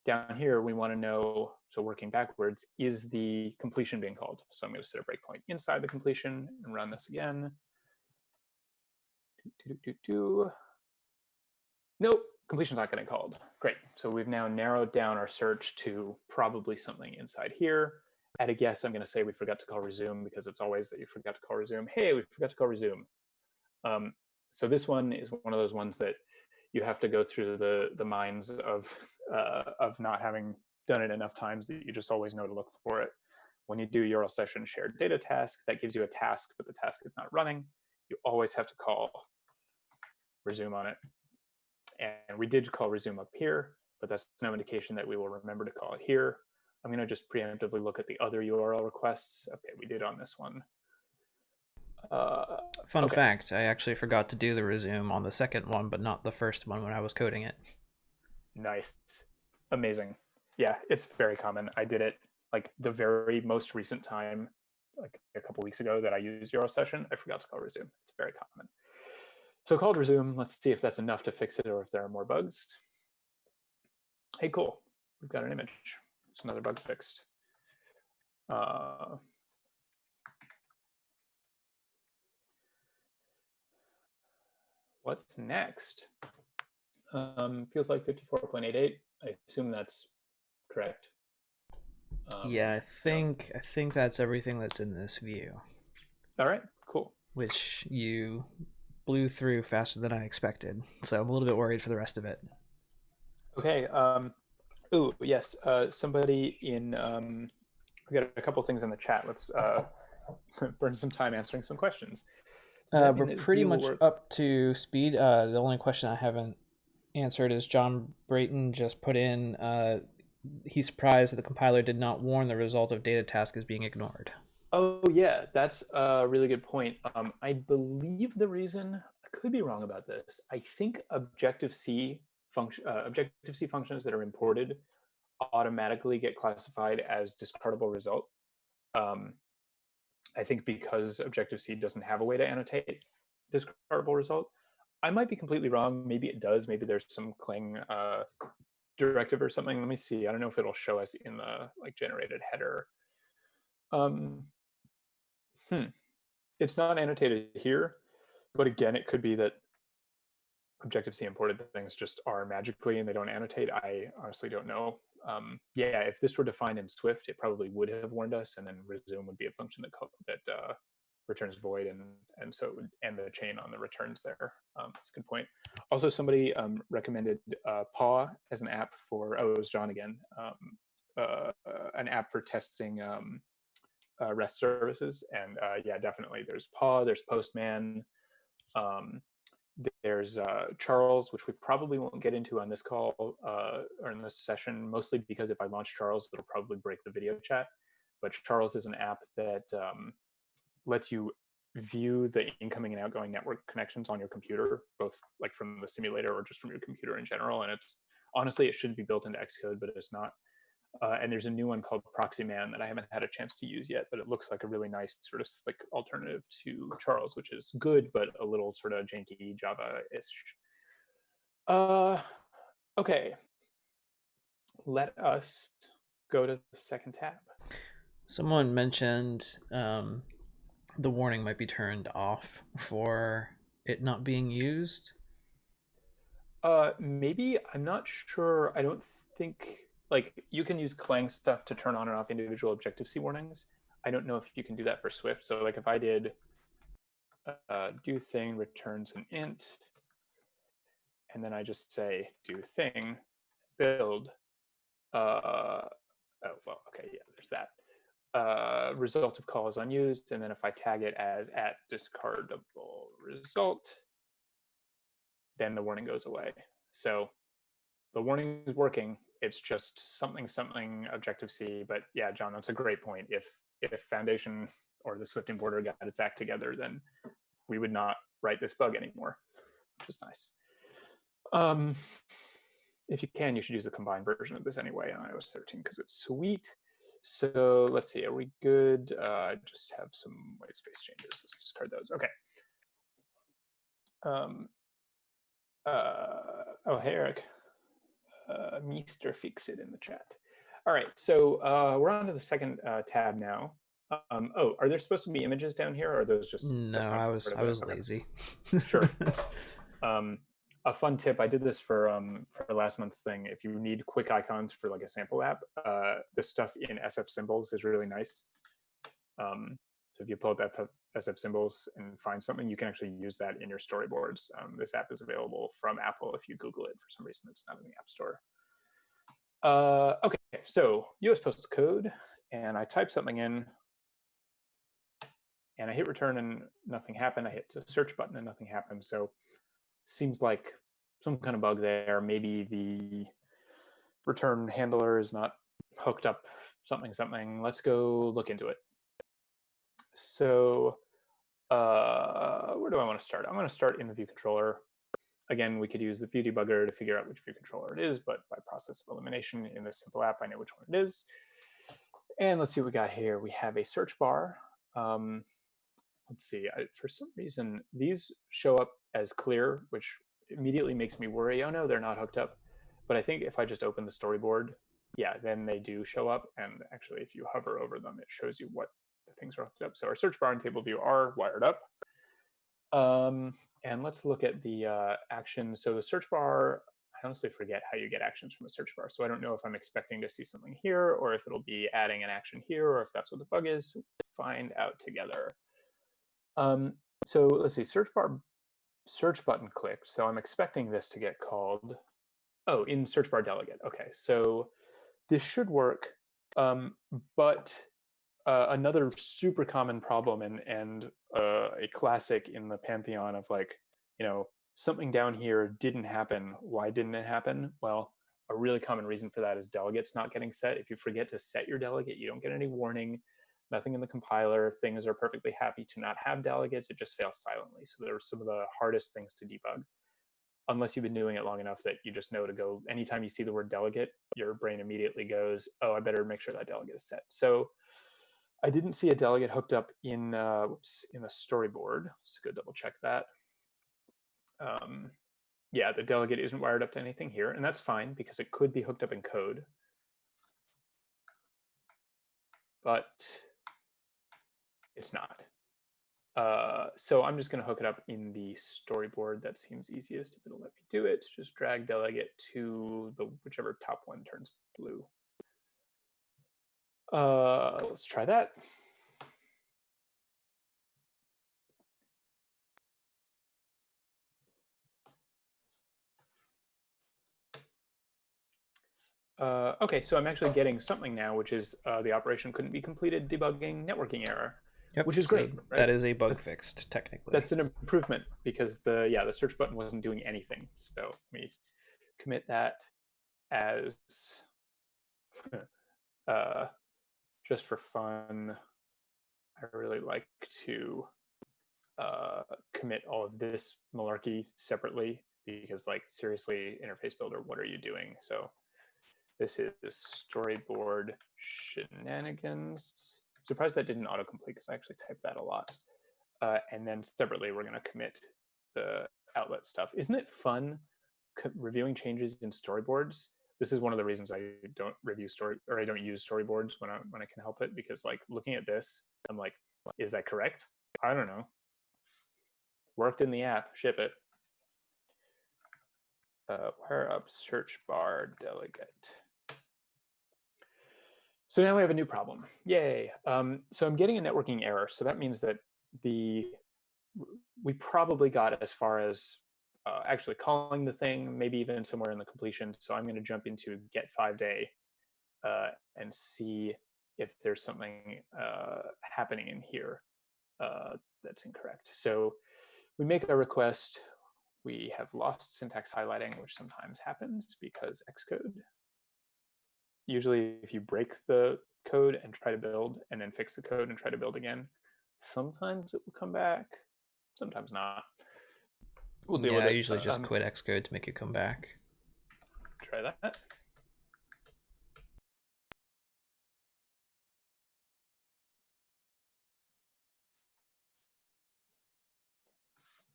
Down here, we want to know, so working backwards, is the completion being called? So I'm going to set a breakpoint inside the completion and run this again. Nope, completion's not getting called. Great. So we've now narrowed down our search to probably something inside here. At a guess, I'm going to say we forgot to call resume because it's always that you forgot to call resume. Hey, we forgot to call resume. So this one is one of those ones that you have to go through the minds of not having done it enough times that you just always know to look for it. When you do URL session shared data task, that gives you a task, but the task is not running. You always have to call resume on it. And we did call resume up here. but that's no indication that we will remember to call it here. I'm going to just preemptively look at the other URL requests. Okay, we did on this one. Fun fact, I actually forgot to do the resume on the second one, but not the first one when I was coding it. Nice. Amazing. Yeah, it's very common. I did it like the very most recent time, like a couple weeks ago that I used URL session. I forgot to call resume. It's very common. So called resume. Let's see if that's enough to fix it or if there are more bugs. Hey, cool. We've got an image. It's another bug fixed. What's next? Feels like 54.88. I assume that's correct. Yeah, I think that's everything that's in this view. All right, cool. Which you blew through faster than I expected, so I'm a little bit worried for the rest of it. Okay. Oh yes. Somebody in. We got a couple things in the chat. Let's burn some time answering some questions. We're pretty much up to speed. The only question I haven't answered is John Brayton just put in. He's surprised that the compiler did not warn the result of data task is being ignored. Oh yeah, that's a really good point. I believe the reason, I could be wrong about this. I think Objective-C functions that are imported automatically get classified as discardable result. I think because Objective-C doesn't have a way to annotate discardable result. I might be completely wrong. Maybe it does. Maybe there's some Clang directive or something. Let me see. I don't know if it'll show us in the like generated header. It's not annotated here, but again, it could be that Objective-C imported things just are magically and they don't annotate. I honestly don't know. Yeah, if this were defined in Swift, it probably would have warned us, and then resume would be a function that returns void, and so it would end the chain on the returns there. That's a good point. Also, somebody recommended Paw as an app for, it was John again, an app for testing REST services. And yeah, definitely there's Paw, there's Postman, there's Charles, which we probably won't get into on this call or in this session, mostly because if I launch Charles, it'll probably break the video chat. But Charles is an app that lets you view the incoming and outgoing network connections on your computer, both like from the simulator or just from your computer in general. And it's honestly, it should be built into Xcode, but it's not. And there's a new one called Proxyman that I haven't had a chance to use yet, but it looks like a really nice sort of slick alternative to Charles, which is good, but a little sort of janky Java-ish. Okay. Let us go to the second tab. Someone mentioned the warning might be turned off for it not being used. Maybe, I'm not sure. I don't think, like, you can use Clang stuff to turn on and off individual Objective-C warnings. I don't know if you can do that for Swift. So like if I did do thing returns an int, and then I just say do thing build, oh, well, okay, yeah, there's that. Result of call is unused, and then if I tag it as @discardable result, then the warning goes away. So the warning is working. It's just something Objective-C. But yeah, John, that's a great point. If Foundation or the Swift importer got its act together, then we would not write this bug anymore, which is nice. If you can, you should use the combined version of this anyway on iOS 13 because it's sweet. So let's see, are we good? I just have some white space changes. Let's discard those. Okay. Oh, hey, Eric. Meester Fixit in the chat. All right, so we're on to the second tab now. Oh, are there supposed to be images down here, or are those just? No, I was lazy. Sure. A fun tip: I did this for last month's thing. If you need quick icons for like a sample app, the stuff in SF Symbols is really nice. So if you pull up SF Symbols and find something, you can actually use that in your storyboards. This app is available from Apple. If you Google it, for some reason, it's not in the App Store. Okay, so US Postal Code, and I type something in, and I hit return and nothing happened. I hit the search button and nothing happened. So seems like some kind of bug there. Maybe return handler is not hooked up something something. Let's go look into it. So where do I want to start? I'm going to start in the Viewcontroller. Again, we could use the view debugger to figure out which Viewcontroller it is, but by process of elimination in this simple app, I know which one it is. And let's see what we got here. We have a search bar. Let's see, for some reason, these show up as clear, which immediately makes me worry. Oh no, they're not hooked up. But I think if I just open the storyboard, yeah, then they do show up. And actually, if you hover over them, it shows you what the things are hooked up. So our search bar and table view are wired up. And let's look at the actions. So the search bar, I honestly forget how you get actions from a search bar. So I don't know if I'm expecting to see something here, or if it'll be adding an action here, or if that's what the bug is. Find out together. So let's see, search button click. So I'm expecting this to get called, oh, in search bar delegate. Okay, so this should work, but another super common problem and a classic in the pantheon of like, something down here didn't happen. Why didn't it happen? Well, a really common reason for that is delegates not getting set. If you forget to set your delegate, you don't get any warning. Nothing in the compiler. Things are perfectly happy to not have delegates. It just fails silently. So they're some of the hardest things to debug, unless you've been doing it long enough that you just know to go, anytime you see the word delegate, your brain immediately goes, oh, I better make sure that delegate is set. So I didn't see a delegate hooked up in the storyboard. Let's go double check that. Yeah, the delegate isn't wired up to anything here, and that's fine because it could be hooked up in code. But it's not. So I'm just going to hook it up in the storyboard. That seems easiest if it'll let me do it. Just drag delegate to the whichever top one turns blue. Let's try that. Okay, so I'm actually getting something now, which is the operation couldn't be completed, debugging networking error. Yep, which is so great. Right? That is a bug fixed, technically. That's an improvement because the search button wasn't doing anything. So let me commit that as just for fun. I really like to commit all of this malarkey separately because, like, seriously, interface builder, what are you doing? So this is storyboard shenanigans. I'm surprised that didn't autocomplete because I actually typed that a lot. And then separately, we're going to commit the outlet stuff. Isn't it fun reviewing changes in storyboards? This is one of the reasons I don't use storyboards when I can help it, because like looking at this, I'm like, is that correct? I don't know. Worked in the app, ship it. Wire up search bar delegate. So now we have a new problem. Yay. So I'm getting a networking error. So that means that we probably got as far as actually calling the thing, maybe even somewhere in the completion. So I'm going to jump into get 5-day and see if there's something happening in here that's incorrect. So we make a request. We have lost syntax highlighting, which sometimes happens because Xcode. Usually if you break the code and try to build and then fix the code and try to build again, sometimes it will come back, sometimes not. We'll deal with it. I usually just quit Xcode to make it come back. Try that.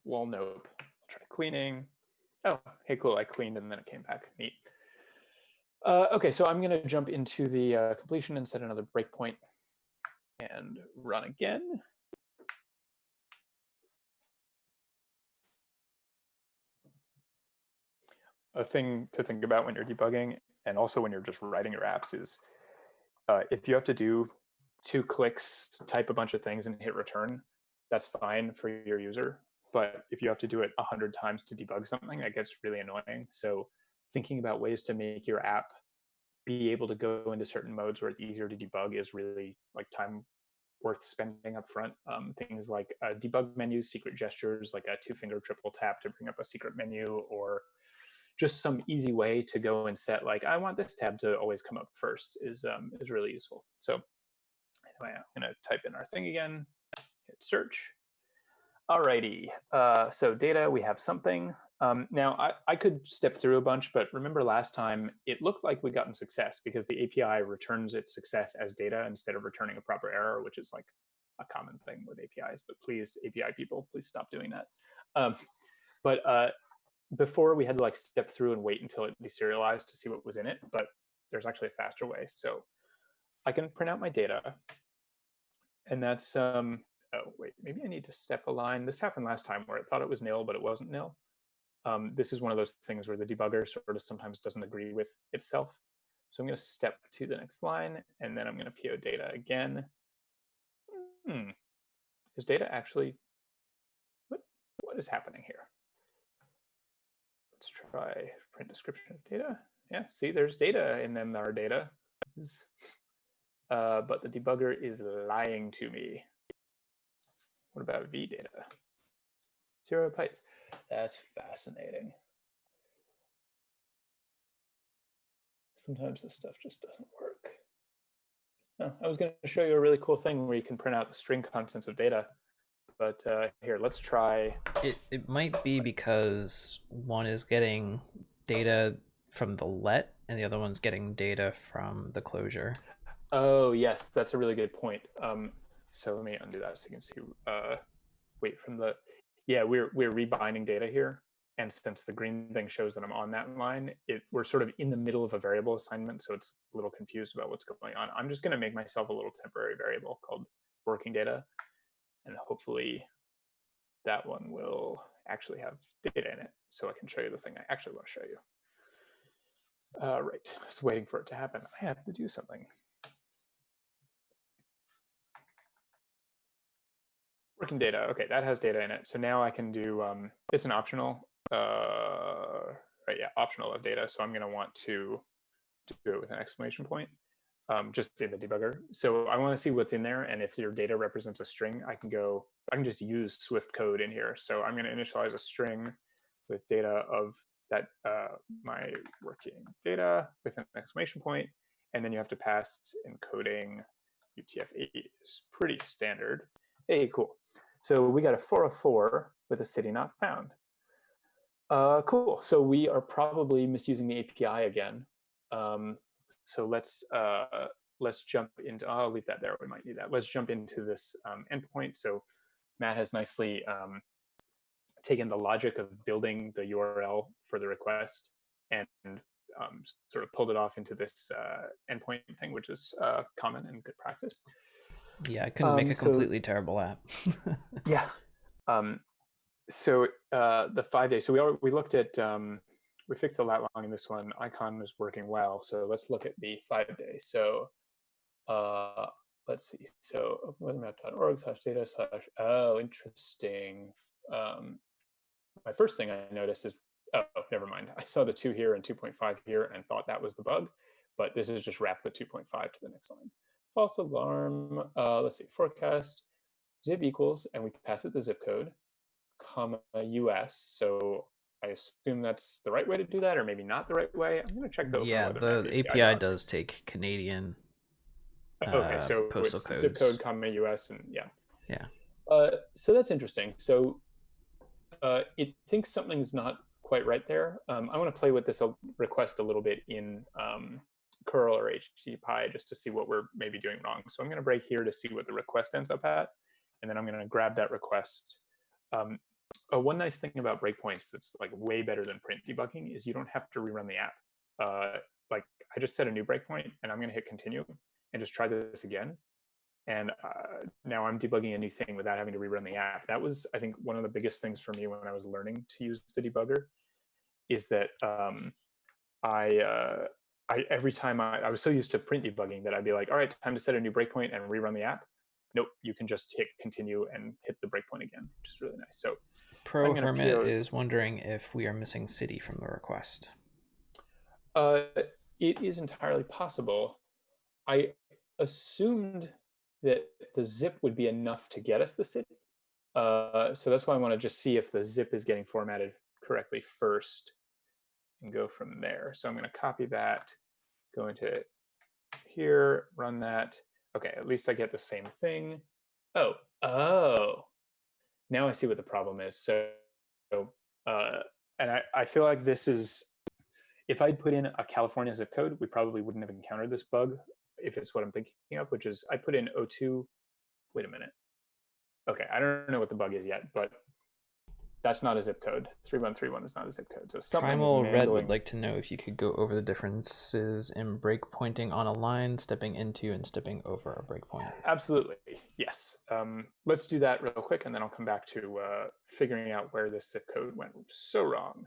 Well, nope. I'll try cleaning. Oh, hey, cool. I cleaned and then it came back. Neat. Okay, so I'm going to jump into the completion and set another breakpoint and run again. A thing to think about when you're debugging and also when you're just writing your apps is if you have to do 2 clicks, type a bunch of things and hit return, that's fine for your user. But if you have to do it 100 times to debug something, that gets really annoying. So thinking about ways to make your app be able to go into certain modes where it's easier to debug is really like time worth spending up front. Things like debug menus, secret gestures, like a 2-finger triple tap to bring up a secret menu, or just some easy way to go and set like, I want this tab to always come up first is really useful. So anyway, I'm going to type in our thing again, hit search. Alrighty, so data, we have something. Now, I could step through a bunch, but remember last time, it looked like we'd gotten success because the API returns its success as data instead of returning a proper error, which is like a common thing with APIs. But please, API people, please stop doing that. But before, we had to like step through and wait until it deserialized to see what was in it. But there's actually a faster way. So I can print out my data. And that's, oh, wait, maybe I need to step a line. This happened last time where it thought it was nil, but it wasn't nil. This is one of those things where the debugger sort of sometimes doesn't agree with itself. So I'm going to step to the next line, and then I'm going to PO data again. Is data actually, what is happening here? Let's try print description of data. Yeah, see, there's data in them, our data. But the debugger is lying to me. What about v data? 0 bytes. That's fascinating. Sometimes this stuff just doesn't work. Oh, I was going to show you a really cool thing where you can print out the string contents of data. But here, let's try. It might be because one is getting data from the let and the other one's getting data from the closure. Oh, yes, that's a really good point. So let me undo that so you can see. Wait, from the, yeah, we're rebinding data here. And since the green thing shows that I'm on that line, we're sort of in the middle of a variable assignment, so it's a little confused about what's going on. I'm just going to make myself a little temporary variable called working data, and hopefully that one will actually have data in it, so I can show you the thing I actually want to show you. Right, I was waiting for it to happen. I have to do something. Working data, okay, that has data in it. So now I can do, it's an optional, right, yeah, optional of data. So I'm going to want to do it with an exclamation point, just in the debugger. So I want to see what's in there. And if your data represents a string, I can just use Swift code in here. So I'm going to initialize a string with data of that, my working data with an exclamation point. And then you have to pass encoding UTF-8 is pretty standard. Hey, cool. So we got a 404 with a city not found. Cool. So we are probably misusing the API again. So let's jump into, I'll leave that there. We might need that. Let's jump into this endpoint. So Matt has nicely taken the logic of building the URL for the request and sort of pulled it off into this endpoint thing, which is common and good practice. Yeah, I couldn't make a completely terrible app. Yeah. So the 5 days. So we looked at, we fixed a lat long in this one. Icon was working well. So let's look at the 5 days. So let's see. So weathermap.org/data/ oh, interesting. My first thing I noticed is, oh, never mind. I saw the 2 here and 2.5 here and thought that was the bug, but this is just wrap the 2.5 to the next line. False alarm, let's see, forecast, zip equals, and we pass it the zip code, comma, US. So I assume that's the right way to do that, or maybe not the right way. I'm going to check the yeah, the API does take Canadian okay, so postal it's codes. Zip code, comma, US, and yeah. Yeah. So that's interesting. So it thinks something's not quite right there. I want to play with this request a little bit in curl or HTTPy just to see what we're maybe doing wrong. So I'm going to break here to see what the request ends up at, and then I'm going to grab that request. One nice thing about breakpoints that's like way better than print debugging is you don't have to rerun the app. Like I just set a new breakpoint, and I'm going to hit continue and just try this again. And now I'm debugging a new thing without having to rerun the app. That was, I think, one of the biggest things for me when I was learning to use the debugger, is that every time I was so used to print debugging that I'd be like, all right, time to set a new breakpoint and rerun the app. Nope, you can just hit continue and hit the breakpoint again, which is really nice. So Pro Hermit is wondering if we are missing city from the request. It is entirely possible. I assumed that the zip would be enough to get us the city. So that's why I want to just see if the zip is getting formatted correctly first. and go from there. So I'm going to copy that, go into here, run that. Okay, at least I get the same thing. Oh, now I see what the problem is. So and I feel like this is, if I'd put in a California zip code, we probably wouldn't have encountered this bug if it's what I'm thinking of, which is I put in 02. Wait a minute. Okay, I don't know what the bug is yet, but that's not a zip code. 3131 is not a zip code. So something Primal is Red mangling. would like to know if you could go over the differences in breakpointing on a line, stepping into and stepping over a breakpoint. Absolutely, yes. Let's do that real quick, and then I'll come back to figuring out where this zip code went so wrong.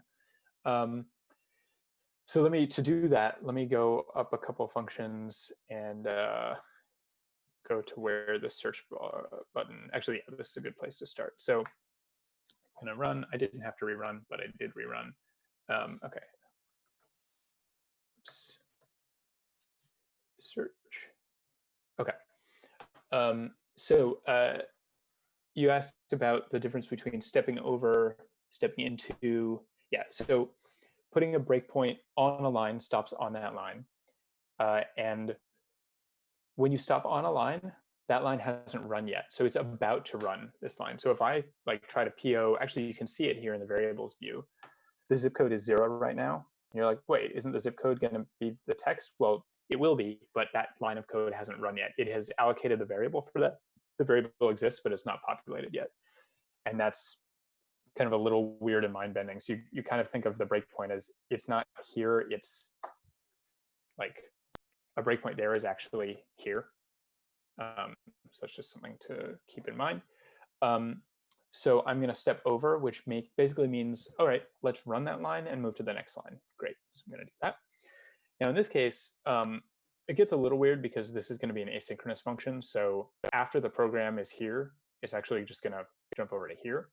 So to do that, let me go up a couple functions and go to where the search button, actually, yeah, this is a good place to start. So I'm going to run. I didn't have to rerun, but I did rerun. Okay. Oops. Search. Okay. So you asked about the difference between stepping over, stepping into. Yeah, so putting a breakpoint on a line stops on that line. And when you stop on a line, that line hasn't run yet. So it's about to run this line. So if I try to PO, actually you can see it here in the variables view. The zip code is 0 right now. And you're like, wait, isn't the zip code going to be the text? Well, it will be, but that line of code hasn't run yet. It has allocated the variable for that. The variable exists, but it's not populated yet. And that's kind of a little weird and mind-bending. So you kind of think of the breakpoint as it's not here, it's like a breakpoint there is actually here. So that's just something to keep in mind. So I'm going to step over, which basically means, all right, let's run that line and move to the next line. Great, so I'm going to do that. Now in this case, it gets a little weird because this is going to be an asynchronous function. So after the program is here, it's actually just going to jump over to here.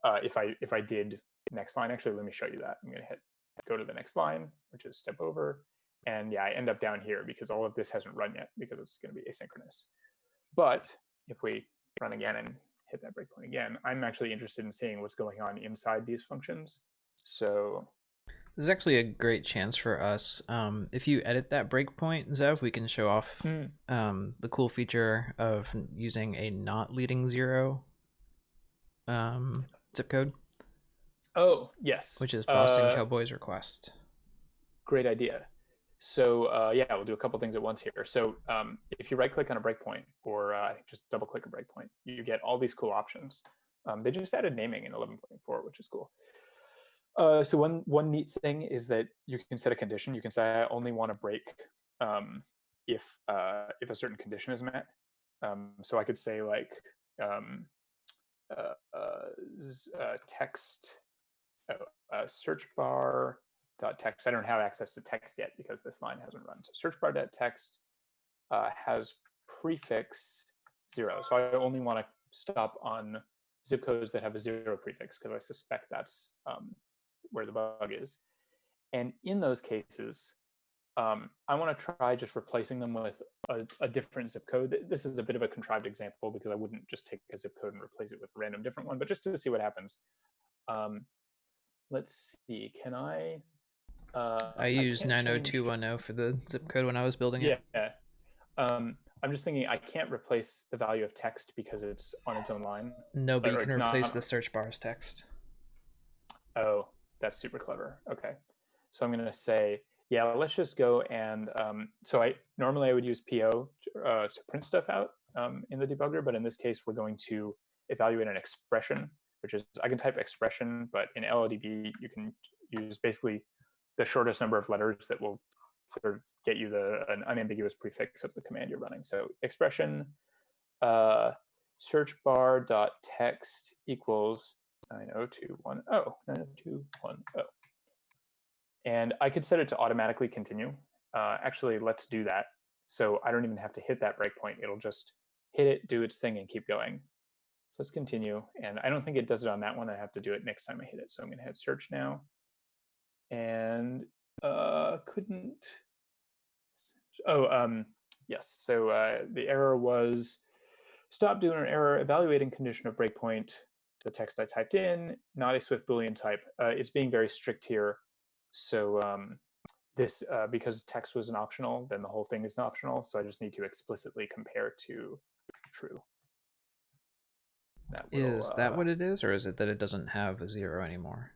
If I did next line, actually, let me show you that. I'm going to hit go to the next line, which is step over. And yeah, I end up down here because all of this hasn't run yet because it's going to be asynchronous. But if we run again and hit that breakpoint again, I'm actually interested in seeing what's going on inside these functions. So this is actually a great chance for us. If you edit that breakpoint, Zev, we can show off the cool feature of using a not leading 0 zip code. Oh, yes. Which is Boston Cowboys request. Great idea. So yeah, we'll do a couple things at once here. So if you right click on a breakpoint or just double click a breakpoint, you get all these cool options. They just added naming in 11.4, which is cool. So one neat thing is that you can set a condition. You can say I only want to break if a certain condition is met. So I could say like text search bar dot text. I don't have access to text yet because this line hasn't run. So search bar dot text has prefix 0. So I only want to stop on zip codes that have a 0 prefix because I suspect that's where the bug is. And in those cases, I want to try just replacing them with a different zip code. This is a bit of a contrived example because I wouldn't just take a zip code and replace it with a random different one, but just to see what happens. Let's see, can I? I used 90210 for the zip code when I was building it. Yeah. I'm just thinking I can't replace the value of text because it's on its own line. No, but you can replace the search bar's text. Oh, that's super clever. Okay. So I'm going to say, yeah, let's just go and so normally I would use PO to print stuff out in the debugger, but in this case we're going to evaluate an expression, which is I can type expression, but in LLDB you can use basically the shortest number of letters that will sort of get you an unambiguous prefix of the command you're running. So expression search bar dot text equals 90210 90210. And I could set it to automatically continue. Actually, let's do that. So I don't even have to hit that breakpoint. It'll just hit it, do its thing, and keep going. So let's continue. And I don't think it does it on that one. I have to do it next time I hit it. So I'm going to hit search now. And couldn't. Oh, yes. So the error was stop doing an error evaluating condition of breakpoint. The text I typed in, not a Swift Boolean type. It's being very strict here. So this, because text was an optional, then the whole thing is an optional. So I just need to explicitly compare to true. That will, Is that what it is, or is it that it doesn't have a 0 anymore?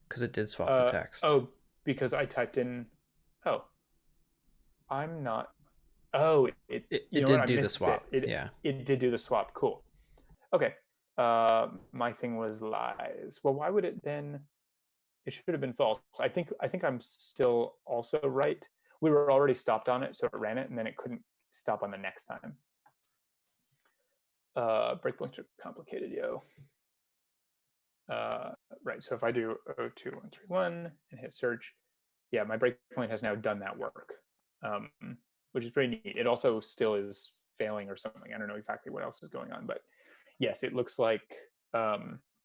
Because it did swap the text. Oh, because I typed in, oh, I'm not, oh, It you know did what, I do the missed swap. it. Yeah. It did do the swap, cool. Okay, my thing was lies. Well, why would it then, it should have been false. I think I'm still also right. We were already stopped on it, so it ran it, and then it couldn't stop on the next time. Breakpoints are complicated, yo. Right, so if I do 02131 and hit search, yeah, my breakpoint has now done that work, which is pretty neat. It also still is failing or something. I don't know exactly what else is going on, but yes, it looks like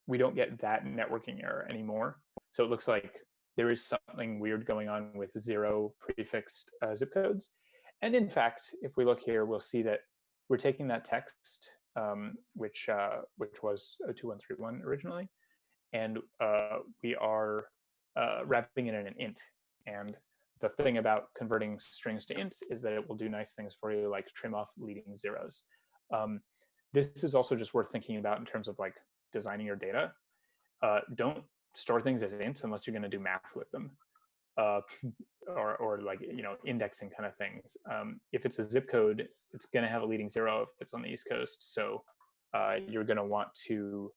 we don't get that networking error anymore. So it looks like there is something weird going on with 0 prefixed zip codes. And in fact, if we look here, we'll see that we're taking that text, which was 02131 originally, and we are wrapping it in an int. And the thing about converting strings to ints is that it will do nice things for you, like trim off leading zeros. This is also just worth thinking about in terms of like designing your data. Don't store things as ints unless you're going to do math with them, or like, you know, indexing kind of things. If it's a zip code, it's going to have a leading 0 if it's on the East Coast. So you're going to want to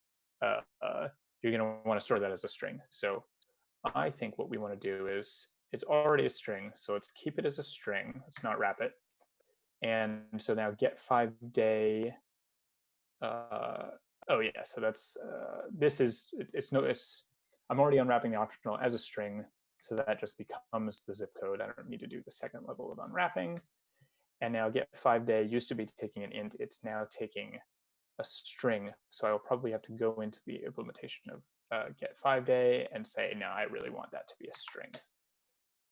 store that as a string. So I think what we want to do is, it's already a string, so let's keep it as a string. Let's not wrap it. And so now get 5-day. Oh yeah, so that's I'm already unwrapping the optional as a string, so that just becomes the zip code. I don't need to do the second level of unwrapping. And now get 5-day used to be taking an int. It's now taking a string. So I will probably have to go into the implementation of get 5-day and say, no, I really want that to be a string.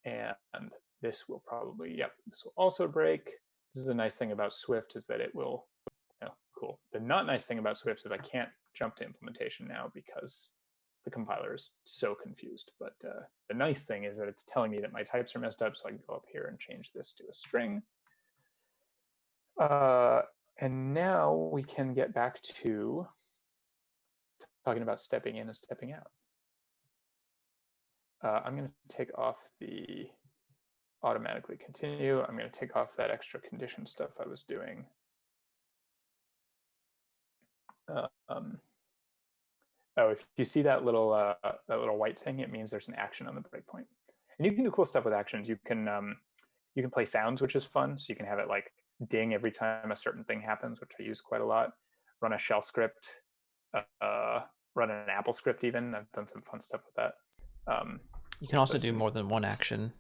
And this will probably, yep, this will also break. This is the nice thing about Swift, is that it will, oh, cool. The not nice thing about Swift is I can't jump to implementation now because the compiler is so confused. But the nice thing is that it's telling me that my types are messed up, so I can go up here and change this to a string. And now we can get back to talking about stepping in and stepping out. I'm going to take off the automatically continue. I'm going to take off that extra condition stuff I was doing. Oh, if you see that little white thing, it means there's an action on the breakpoint. And you can do cool stuff with actions. You can play sounds, which is fun. So you can have it like ding every time a certain thing happens, which I use quite a lot. Run a shell script, run an Apple script even. I've done some fun stuff with that. You can also do more than one action.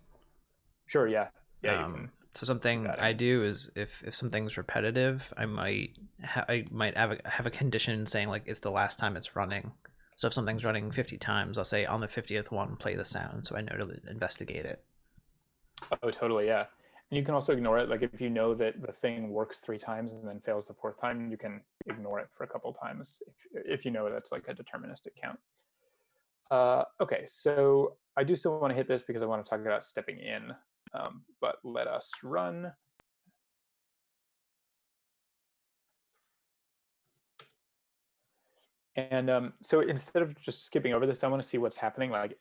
Sure, yeah. Yeah, you can. So something I do is if something's repetitive, I might have a condition saying like it's the last time it's running. So if something's running 50 times, I'll say on the 50th one, play the sound, so I know to investigate it. Oh, totally, yeah. And you can also ignore it. Like if you know that the thing works 3 times and then fails the 4th time, you can ignore it for a couple times if you know that's like a deterministic count. Okay, so I do still want to hit this because I want to talk about stepping in, but let us run. And so instead of just skipping over this, I want to see what's happening. Like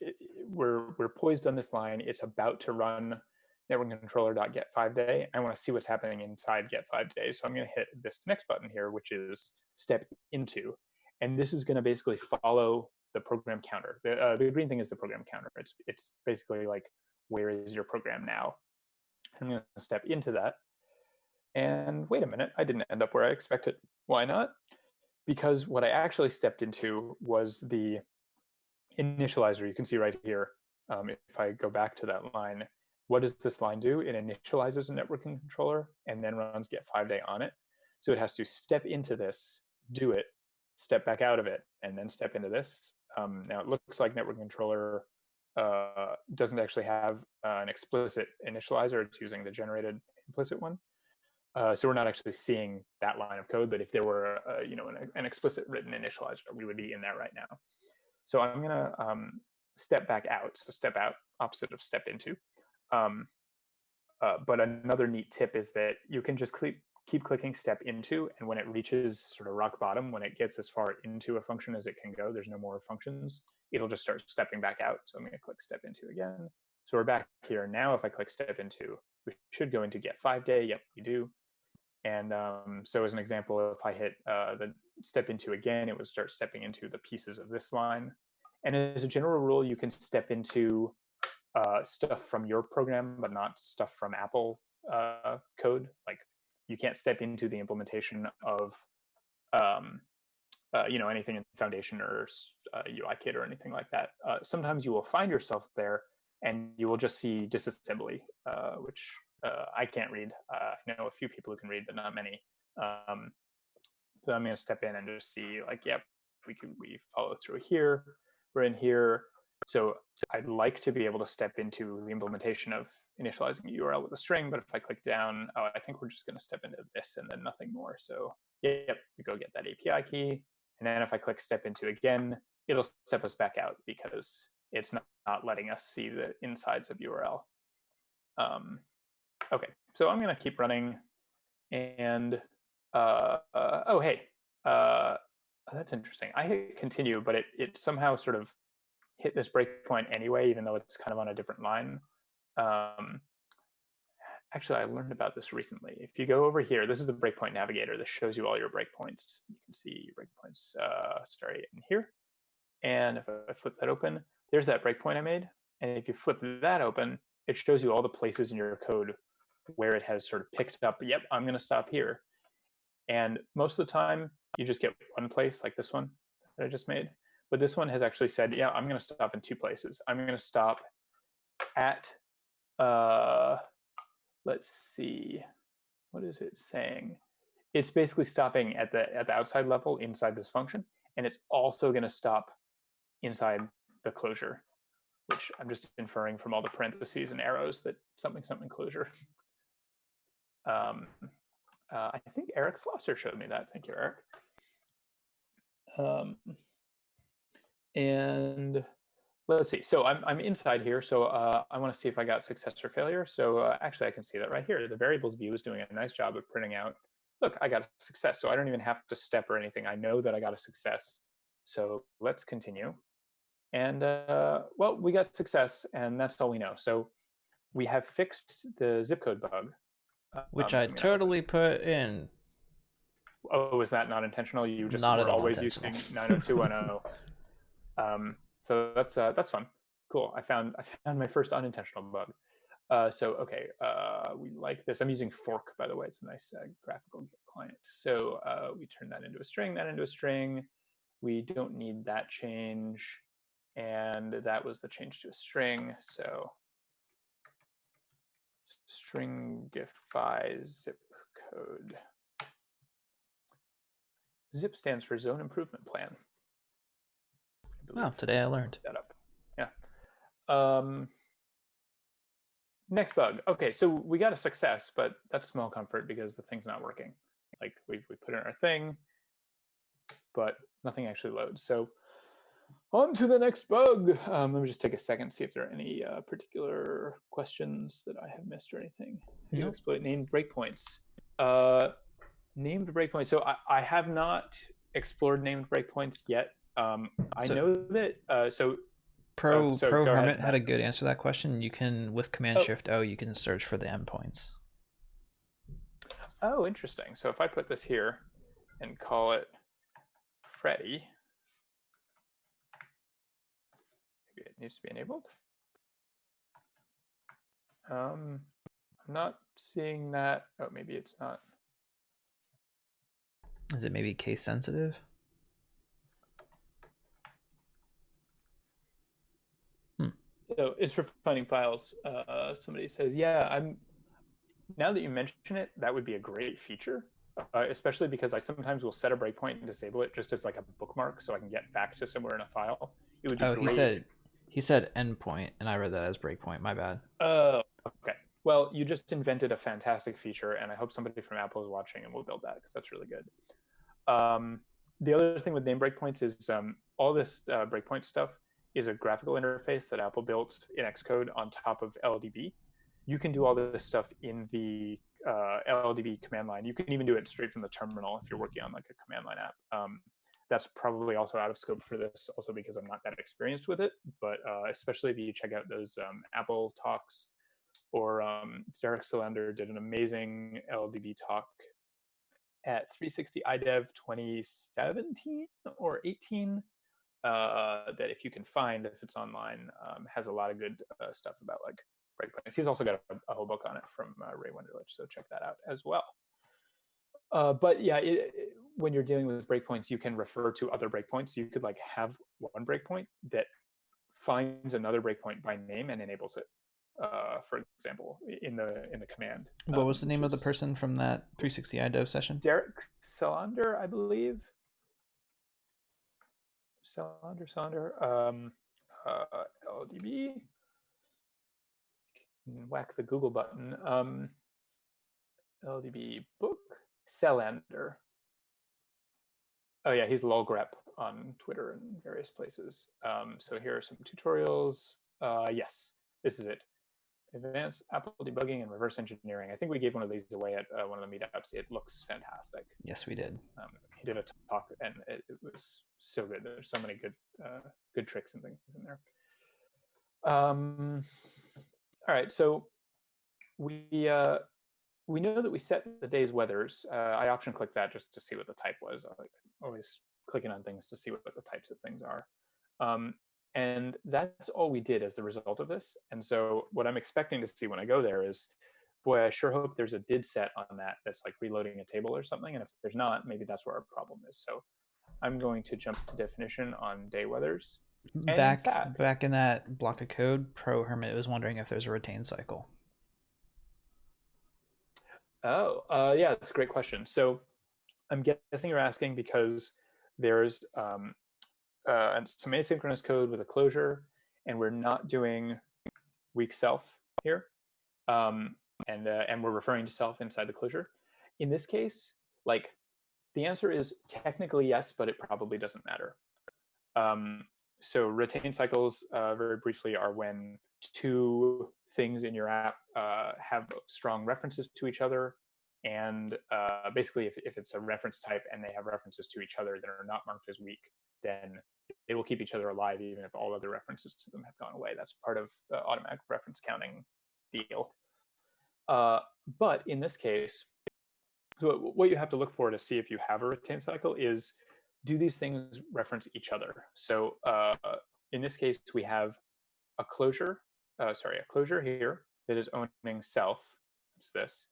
we're poised on this line. It's about to run network-controller.get 5-day. I want to see what's happening inside get 5-day. So I'm going to hit this next button here, which is step into. And this is going to basically follow the program counter. The green thing is the program counter. It's basically like, where is your program now? I'm going to step into that. And wait a minute, I didn't end up where I expected. Why not? Because what I actually stepped into was the initializer. You can see right here, if I go back to that line, what does this line do? It initializes a networking controller and then runs get 5-day on it. So it has to step into this, do it, step back out of it, and then step into this. Now it looks like networking controller doesn't actually have an explicit initializer. It's using the generated implicit one. So we're not actually seeing that line of code, but if there were an explicit written initializer, we would be in that right now. So I'm gonna step back out. So step out, opposite of step into. But another neat tip is that you can just keep clicking step into, and when it reaches sort of rock bottom, when it gets as far into a function as it can go, there's no more functions, it'll just start stepping back out. So I'm going to click step into again. So we're back here. Now if I click step into, we should go into get 5-day. Yep, we do. And so as an example, if I hit the step into again, it would start stepping into the pieces of this line. And as a general rule, you can step into stuff from your program, but not stuff from Apple code. Like you can't step into the implementation of anything in Foundation or UIKit or anything like that. Sometimes you will find yourself there and you will just see disassembly, which I can't read. I know a few people who can read, but not many. So I'm going to step in and just see, like, yep, we follow through here. We're in here. So I'd like to be able to step into the implementation of initializing a URL with a string, but if I click down, I think we're just going to step into this and then nothing more. So yep, we go get that API key. And then if I click step into again, it'll step us back out because it's not letting us see the insides of URL. Okay, so I'm going to keep running. And oh, hey, that's interesting. I hit continue, but it somehow sort of hit this breakpoint anyway, even though it's kind of on a different line. Actually, I learned about this recently. If you go over here, this is the breakpoint navigator. This shows you all your breakpoints. You can see your breakpoints start in here. And if I flip that open, there's that breakpoint I made. And if you flip that open, it shows you all the places in your code where it has sort of picked up, yep, I'm going to stop here. And most of the time, you just get one place, like this one that I just made. But this one has actually said, yeah, I'm going to stop in 2 places. I'm going to stop at, let's see, what is it saying? It's basically stopping at the outside level inside this function, and it's also going to stop inside the closure, which I'm just inferring from all the parentheses and arrows that something closure. I think Eric Slosser showed me that. Thank you, Eric. And let's see. So I'm inside here. So I want to see if I got success or failure. So actually, I can see that right here. The variables view is doing a nice job of printing out, look, I got a success. So I don't even have to step or anything. I know that I got a success. So let's continue. And well, we got success, and that's all we know. So we have fixed the zip code bug. Which I totally put in. Oh, is that not intentional? You just were always using 90210. So that's fun. Cool. I found my first unintentional bug. So okay, we like this. I'm using fork, by the way. It's a nice graphical client. So we turn that into a string. That into a string. We don't need that change, and that was the change to a string. So stringify zip code. ZIP stands for Zone Improvement Plan. Wow, today I learned that up. Yeah. Next bug. Okay, so we got a success, but that's small comfort because the thing's not working. Like we put in our thing, but nothing actually loads. So on to the next bug. Let me just take a second, see if there are any particular questions that I have missed or anything. How do you exploit named breakpoints? Named breakpoints. So I have not explored named breakpoints yet. I know that. Pro Hermit had a good answer to that question. You can, with Command Shift O, you can search for the endpoints. Oh, interesting. So if I put this here and call it Freddy, maybe it needs to be enabled. I'm not seeing that. Oh, maybe it's not. Is it maybe case sensitive? So it's for finding files. Somebody says, yeah, now that you mention it, that would be a great feature, especially because I sometimes will set a breakpoint and disable it just as like a bookmark so I can get back to somewhere in a file. It would be great. He said endpoint, and I read that as breakpoint. My bad. Oh, okay. Well, you just invented a fantastic feature, and I hope somebody from Apple is watching and will build that because that's really good. The other thing with name breakpoints is all this breakpoint stuff is a graphical interface that Apple built in Xcode on top of LLDB. You can do all this stuff in the LLDB command line. You can even do it straight from the terminal if you're working on like a command line app. That's probably also out of scope for this, also because I'm not that experienced with it. But especially if you check out those Apple talks, or Derek Solander did an amazing LLDB talk at 360 IDEV 2017 or 18. That if you can find, if it's online, has a lot of good stuff about like breakpoints. He's also got a whole book on it from Ray Wenderlich, so check that out as well. But yeah, when you're dealing with breakpoints, you can refer to other breakpoints. You could like have one breakpoint that finds another breakpoint by name and enables it. For example, in the command. What was the name of the person from that 360 IDEV session? Derek Solander, I believe. Solander. LDB. Whack the Google button. LDB book. Selander. Oh yeah, he's lolgrep on Twitter and various places. So here are some tutorials. Yes, this is it. Advanced Apple debugging and reverse engineering. I think we gave one of these away at one of the meetups. It looks fantastic. Yes, we did. He did a talk, and it was so good. There's so many good tricks and things in there. All right, so we know that we set the day's weathers. I option clicked that just to see what the type was. I always clicking on things to see what the types of things are. And that's all we did as the result of this. And so what I'm expecting to see when I go there is, boy, I sure hope there's a did set on that that's like reloading a table or something. And if there's not, maybe that's where our problem is. So I'm going to jump to definition on day weathers. Back in that block of code, Pro Hermit was wondering if there's a retain cycle. Oh, yeah, that's a great question. So I'm guessing you're asking because there's some asynchronous code with a closure, and we're not doing weak self here, and we're referring to self inside the closure. In this case, like the answer is technically yes, but it probably doesn't matter. So retain cycles, very briefly, are when two things in your app have strong references to each other. And basically, if it's a reference type and they have references to each other that are not marked as weak, then they will keep each other alive even if all other references to them have gone away. That's part of the automatic reference counting deal. But in this case, so what you have to look for to see if you have a retain cycle is, do these things reference each other? So in this case, we have a closure here that is owning self. It's this.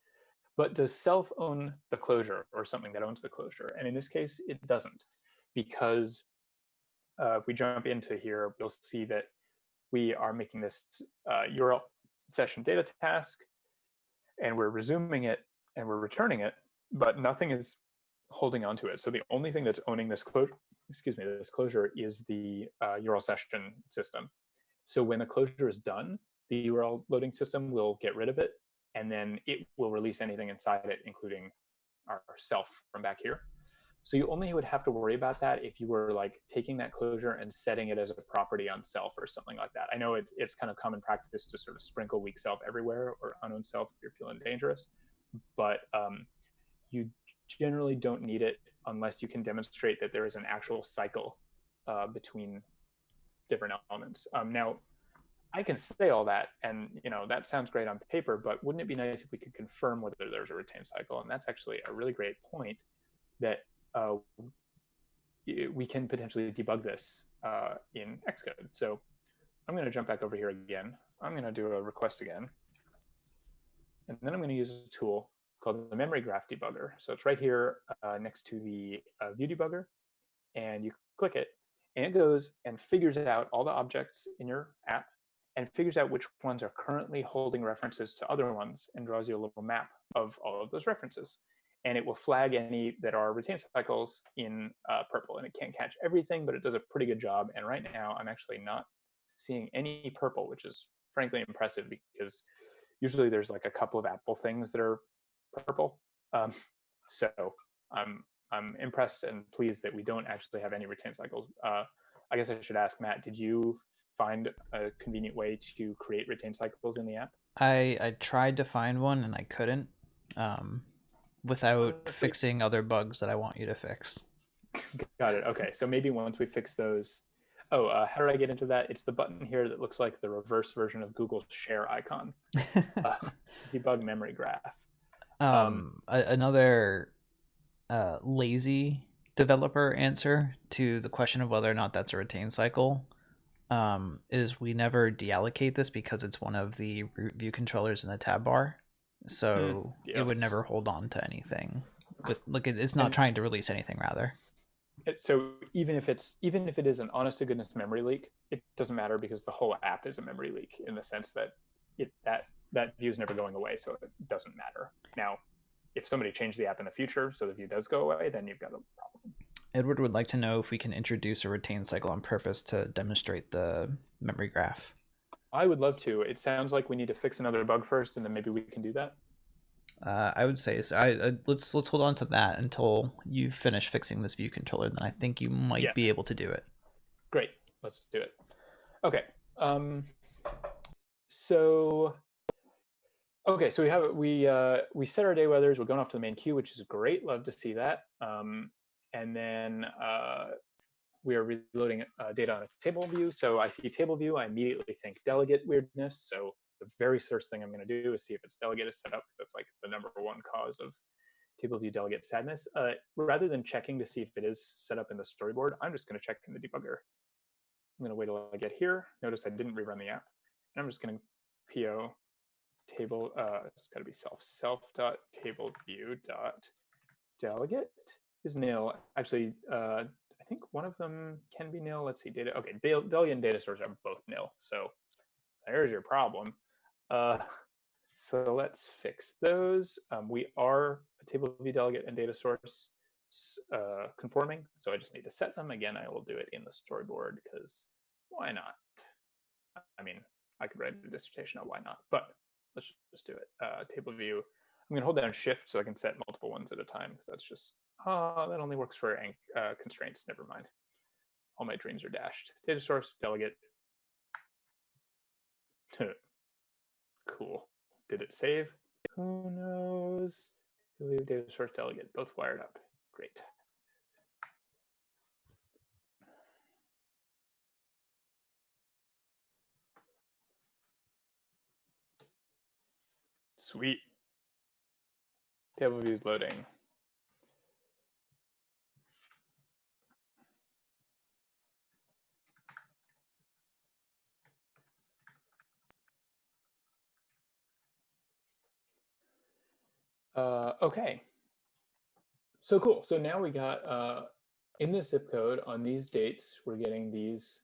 But does self own the closure or something that owns the closure? And in this case, it doesn't, because if we jump into here, we'll see that we are making this URL session data task, and we're resuming it and we're returning it, but nothing is holding on to it. So the only thing that's owning this closure, this closure is the URL session system. So when the closure is done, the URL loading system will get rid of it, and then it will release anything inside it, including our self from back here. So you only would have to worry about that if you were like taking that closure and setting it as a property on self or something like that. I know it's kind of common practice to sort of sprinkle weak self everywhere or unowned self if you're feeling dangerous, but you generally don't need it unless you can demonstrate that there is an actual cycle between different elements. Now, I can say all that, and that sounds great on paper, but wouldn't it be nice if we could confirm whether there's a retain cycle? And that's actually a really great point, that we can potentially debug this in Xcode. So I'm going to jump back over here again. I'm going to do a request again. And then I'm going to use a tool called the memory graph debugger. So it's right here next to the view debugger. And you click it, and it goes and figures out all the objects in your app and figures out which ones are currently holding references to other ones and draws you a little map of all of those references. And it will flag any that are retain cycles in purple. And it can't catch everything, but it does a pretty good job. And right now, I'm actually not seeing any purple, which is frankly impressive, because usually there's like a couple of Apple things that are purple. So I'm impressed and pleased that we don't actually have any retain cycles. I guess I should ask Matt, did you find a convenient way to create retain cycles in the app? I tried to find one and I couldn't, without fixing other bugs that I want you to fix. Got it. Okay, so maybe once we fix those. Oh, how did I get into that? It's the button here that looks like the reverse version of Google's share icon. Debug memory graph. Another lazy developer answer to the question of whether or not that's a retain cycle is we never deallocate this because it's one of the root view controllers in the tab bar. So yes. it would never hold on to anything. It's not trying to release anything, rather. So even if it is an honest to goodness memory leak, it doesn't matter because the whole app is a memory leak in the sense that that view is never going away, so it doesn't matter. Now, if somebody changed the app in the future so the view does go away, then you've got a problem. Edward would like to know if we can introduce a retain cycle on purpose to demonstrate the memory graph. I would love to. It sounds like we need to fix another bug first, and then maybe we can do that. I would say so. Let's hold on to that until you finish fixing this view controller. Then I think you might be able to do it. Great, let's do it. Okay. So we set our day weathers. We're going off to the main queue, which is great. Love to see that. And then we are reloading data on a table view. So I see table view. I immediately think delegate weirdness. So the very first thing I'm going to do is see if its delegate is set up, because that's like the #1 cause of table view delegate sadness. Rather than checking to see if it is set up in the storyboard, I'm just going to check in the debugger. I'm going to wait till I get here. Notice I didn't rerun the app. And I'm just going to PO table, it's got to be self.table view dot delegate is nil. Actually, I think one of them can be nil. Let's see, data. Okay, delegate and data source are both nil. So there's your problem. So let's fix those. We are a table view delegate and data source conforming. So I just need to set them. Again, I will do it in the storyboard because why not? I mean, I could write a dissertation on why not, but let's just do it. Table view. I'm going to hold down Shift so I can set multiple ones at a time, because that's just, that only works for constraints. Never mind. All my dreams are dashed. Data source, delegate. Cool. Did it save? Who knows? Data source, delegate, both wired up. Great. Sweet. Table view is loading. Okay. So cool. So now we got in the zip code on these dates, we're getting these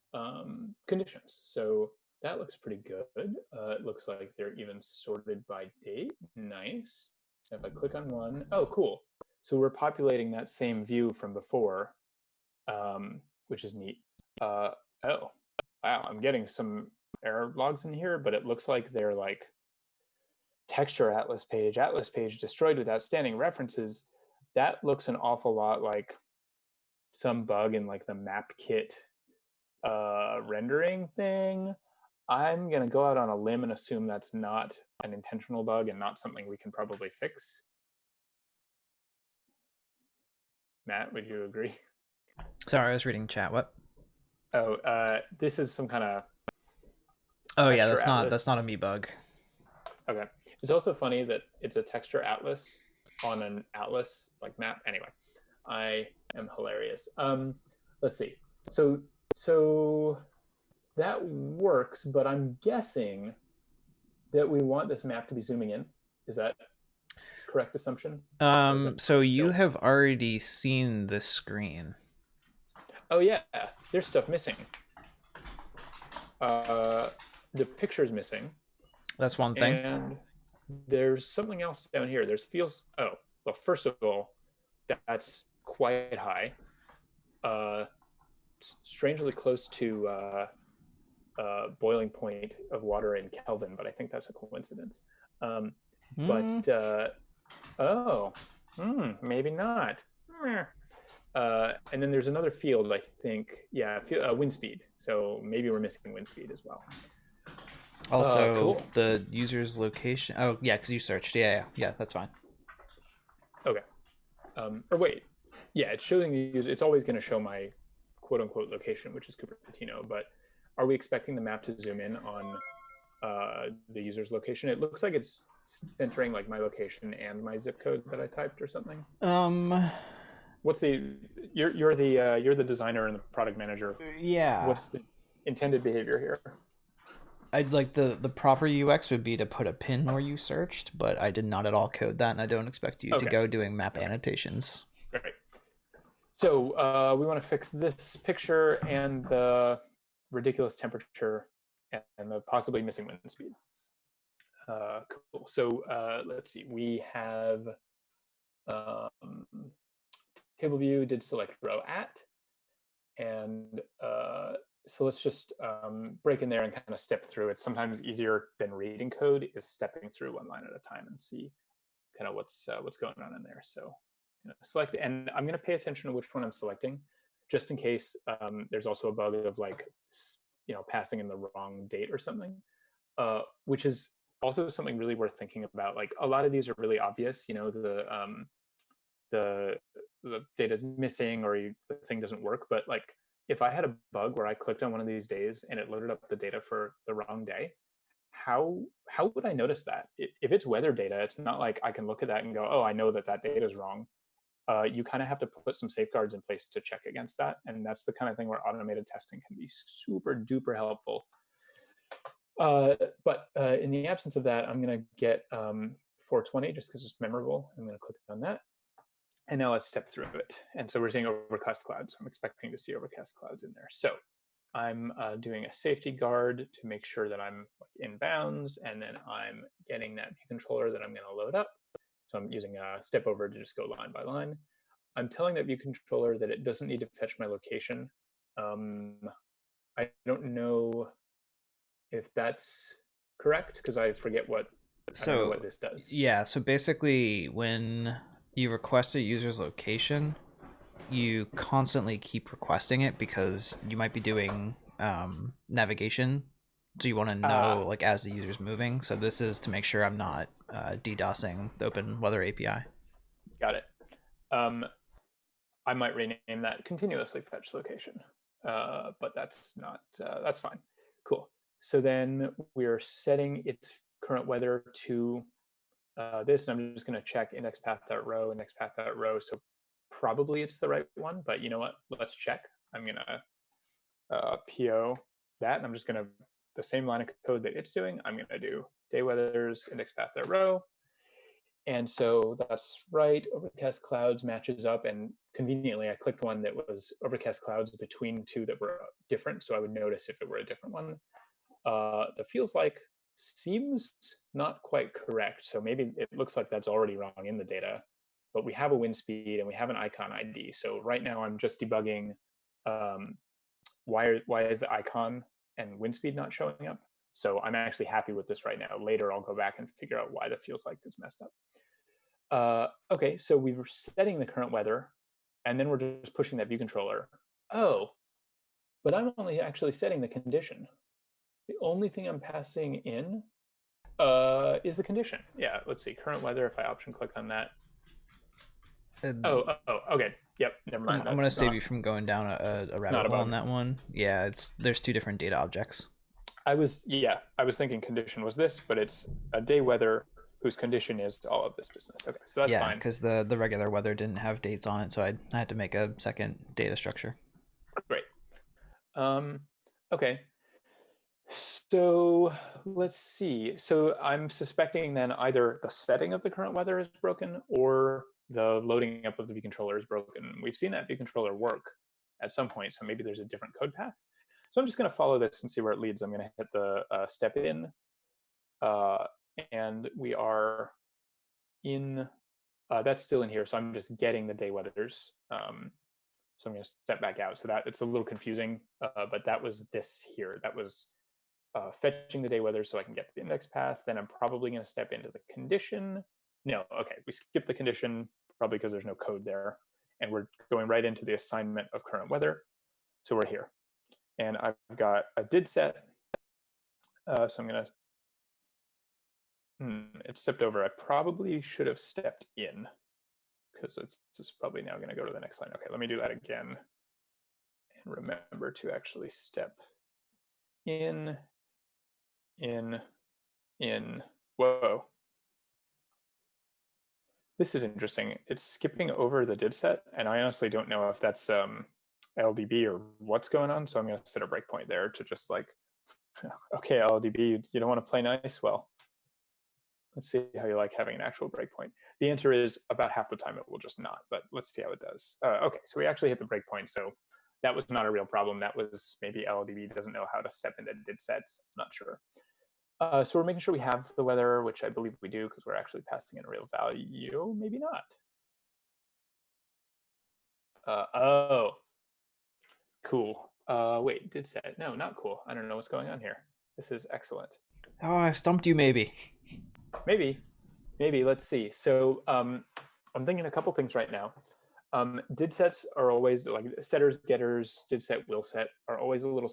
conditions. So that looks pretty good. It looks like they're even sorted by date. Nice. If I click on one, oh, cool. So we're populating that same view from before, which is neat. Oh, wow. I'm getting some error logs in here, but it looks like they're like texture atlas page destroyed with outstanding references. That looks an awful lot like some bug in like the map kit rendering thing. I'm going to go out on a limb and assume that's not an intentional bug and not something we can probably fix. Matt, would you agree? Sorry, I was reading chat. What? Oh, this is some kind of. Oh yeah, that's not a me bug. Okay. It's also funny that it's a texture atlas on an atlas like map. Anyway, I am hilarious. Let's see. So that works, but I'm guessing that we want this map to be zooming in. Is that correct assumption? So you have already seen this screen. Oh yeah, there's stuff missing. The picture's missing. That's one thing. And there's something else down here. There's feels. Oh, well, first of all, that's quite high. Strangely close to boiling point of water in Kelvin, but I think that's a coincidence. Maybe not. And then there's another field, I think. Yeah, wind speed. So maybe we're missing wind speed as well. Also, Cool. the user's location. Oh, yeah, because you searched. Yeah, that's fine. Okay. Or wait. Yeah, it's showing the user. It's always going to show my quote unquote location, which is Cupertino. But are we expecting the map to zoom in on the user's location? It looks like it's centering like my location and my zip code that I typed or something. What's the you're the designer and the product manager. Yeah. What's the intended behavior here? I'd like the proper UX would be to put a pin where you searched, but I did not at all code that, and I don't expect you to go doing map annotations. Great. So we want to fix this picture and the ridiculous temperature and the possibly missing wind speed. Cool. So let's see. We have table view did select row at, and so let's just break in there and kind of step through. It's sometimes easier than reading code is stepping through one line at a time and see kind of what's going on in there. So select, and I'm going to pay attention to which one I'm selecting, just in case there's also a bug of like passing in the wrong date or something, which is also something really worth thinking about. Like a lot of these are really obvious. The data is missing or the thing doesn't work, but like if I had a bug where I clicked on one of these days and it loaded up the data for the wrong day, how would I notice that? If it's weather data, it's not like I can look at that and go, oh, I know that data is wrong. You kind of have to put some safeguards in place to check against that. And that's the kind of thing where automated testing can be super duper helpful. But in the absence of that, I'm going to get 420 just because it's memorable. I'm going to click on that. And now let's step through it. And so we're seeing overcast clouds. I'm expecting to see overcast clouds in there. So I'm doing a safety guard to make sure that I'm in bounds, and then I'm getting that Viewcontroller that I'm going to load up. So I'm using a step over to just go line by line. I'm telling that Viewcontroller that it doesn't need to fetch my location. I don't know if that's correct because I forget what this does. Yeah, so basically when you request a user's location, you constantly keep requesting it because you might be doing navigation, so you want to know like as the user's moving. So this is to make sure I'm not DDoSing the Open Weather API. Got it. I might rename that continuously fetch location, but that's not that's fine. Cool. So then we're setting its current weather to this, and I'm just going to check index path.row, index path.row. So probably it's the right one, but you know what? Let's check. I'm going to PO that, and I'm just going to, the same line of code that it's doing, I'm going to do day weathers, index path.row. And so that's right. Overcast clouds matches up, and conveniently I clicked one that was overcast clouds between two that were different, so I would notice if it were a different one. The feels like seems not quite correct. So maybe it looks like that's already wrong in the data, but we have a wind speed and we have an icon ID. So right now I'm just debugging why is the icon and wind speed not showing up. So I'm actually happy with this right now. Later I'll go back and figure out why the feels like is messed up. Okay, so we were setting the current weather, and then we're just pushing that Viewcontroller. Oh, but I'm only actually setting the condition. The only thing I'm passing in is the condition. Yeah, let's see. Current weather, if I option click on that. Okay. Yep, never mind. I'm going to save you from going down a rabbit hole on that one. Yeah, there's two different data objects. I was thinking condition was this, but it's a day weather whose condition is all of this business. Okay, so that's fine. Yeah, because the regular weather didn't have dates on it, so I had to make a second data structure. Great. Okay. So let's see. So I'm suspecting then either the setting of the current weather is broken or the loading up of the Viewcontroller is broken. We've seen that Viewcontroller work at some point, so maybe there's a different code path. So I'm just going to follow this and see where it leads. I'm going to hit the step in, and we are in, that's still in here, so I'm just getting the day weathers. So I'm going to step back out. So that it's a little confusing, but that was this here. That was fetching the day weather so I can get the index path. Then I'm probably going to step into the condition. No, okay, we skipped the condition probably because there's no code there. and we're going right into the assignment of current weather. So we're here. And I've got a did set. So I'm going to, it stepped over. I probably should have stepped in because it's probably now going to go to the next line. Okay, let me do that again. And remember to actually step in. Whoa. This is interesting. It's skipping over the did set, and I honestly don't know if that's LDB or what's going on. So I'm going to set a breakpoint there to just like, okay, LDB, you don't want to play nice? Well, let's see how you like having an actual breakpoint. The answer is about half the time it will just not, but let's see how it does. Okay, so we actually hit the breakpoint. So that was not a real problem. That was maybe LDB doesn't know how to step into did sets. I'm not sure. So we're making sure we have the weather, which I believe we do because we're actually passing in a real value. Maybe not. Oh, cool. Wait, did set? No, not cool. I don't know what's going on here. This is excellent. Oh, I stumped you maybe. Maybe. Let's see. So I'm thinking a couple things right now. Did sets are always like setters, getters, did set, will set are always a little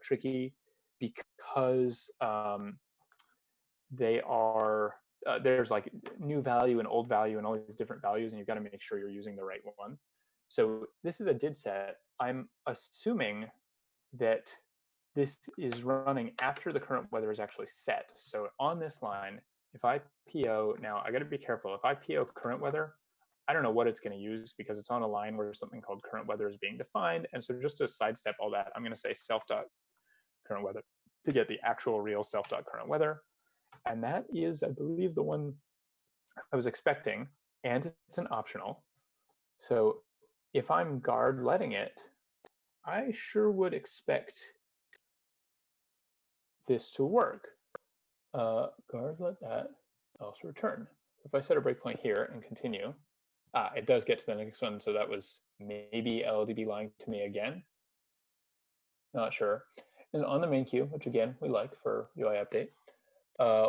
tricky because they are there's like new value and old value and all these different values, and you've got to make sure you're using the right one. So this is a did set. I'm assuming that this is running after the current weather is actually set. So on this line, if I PO, now I got to be careful. If I PO current weather, I don't know what it's going to use because it's on a line where something called current weather is being defined. And so just to sidestep all that, I'm going to say self.current weather to get the actual real self.current weather. And that is, I believe, the one I was expecting, and it's an optional. So if I'm guard letting it, I sure would expect this to work. Guard let that else return. If I set a breakpoint here and continue, it does get to the next one. So that was maybe LDB lying to me again. Not sure. And on the main queue, which again we like for UI update,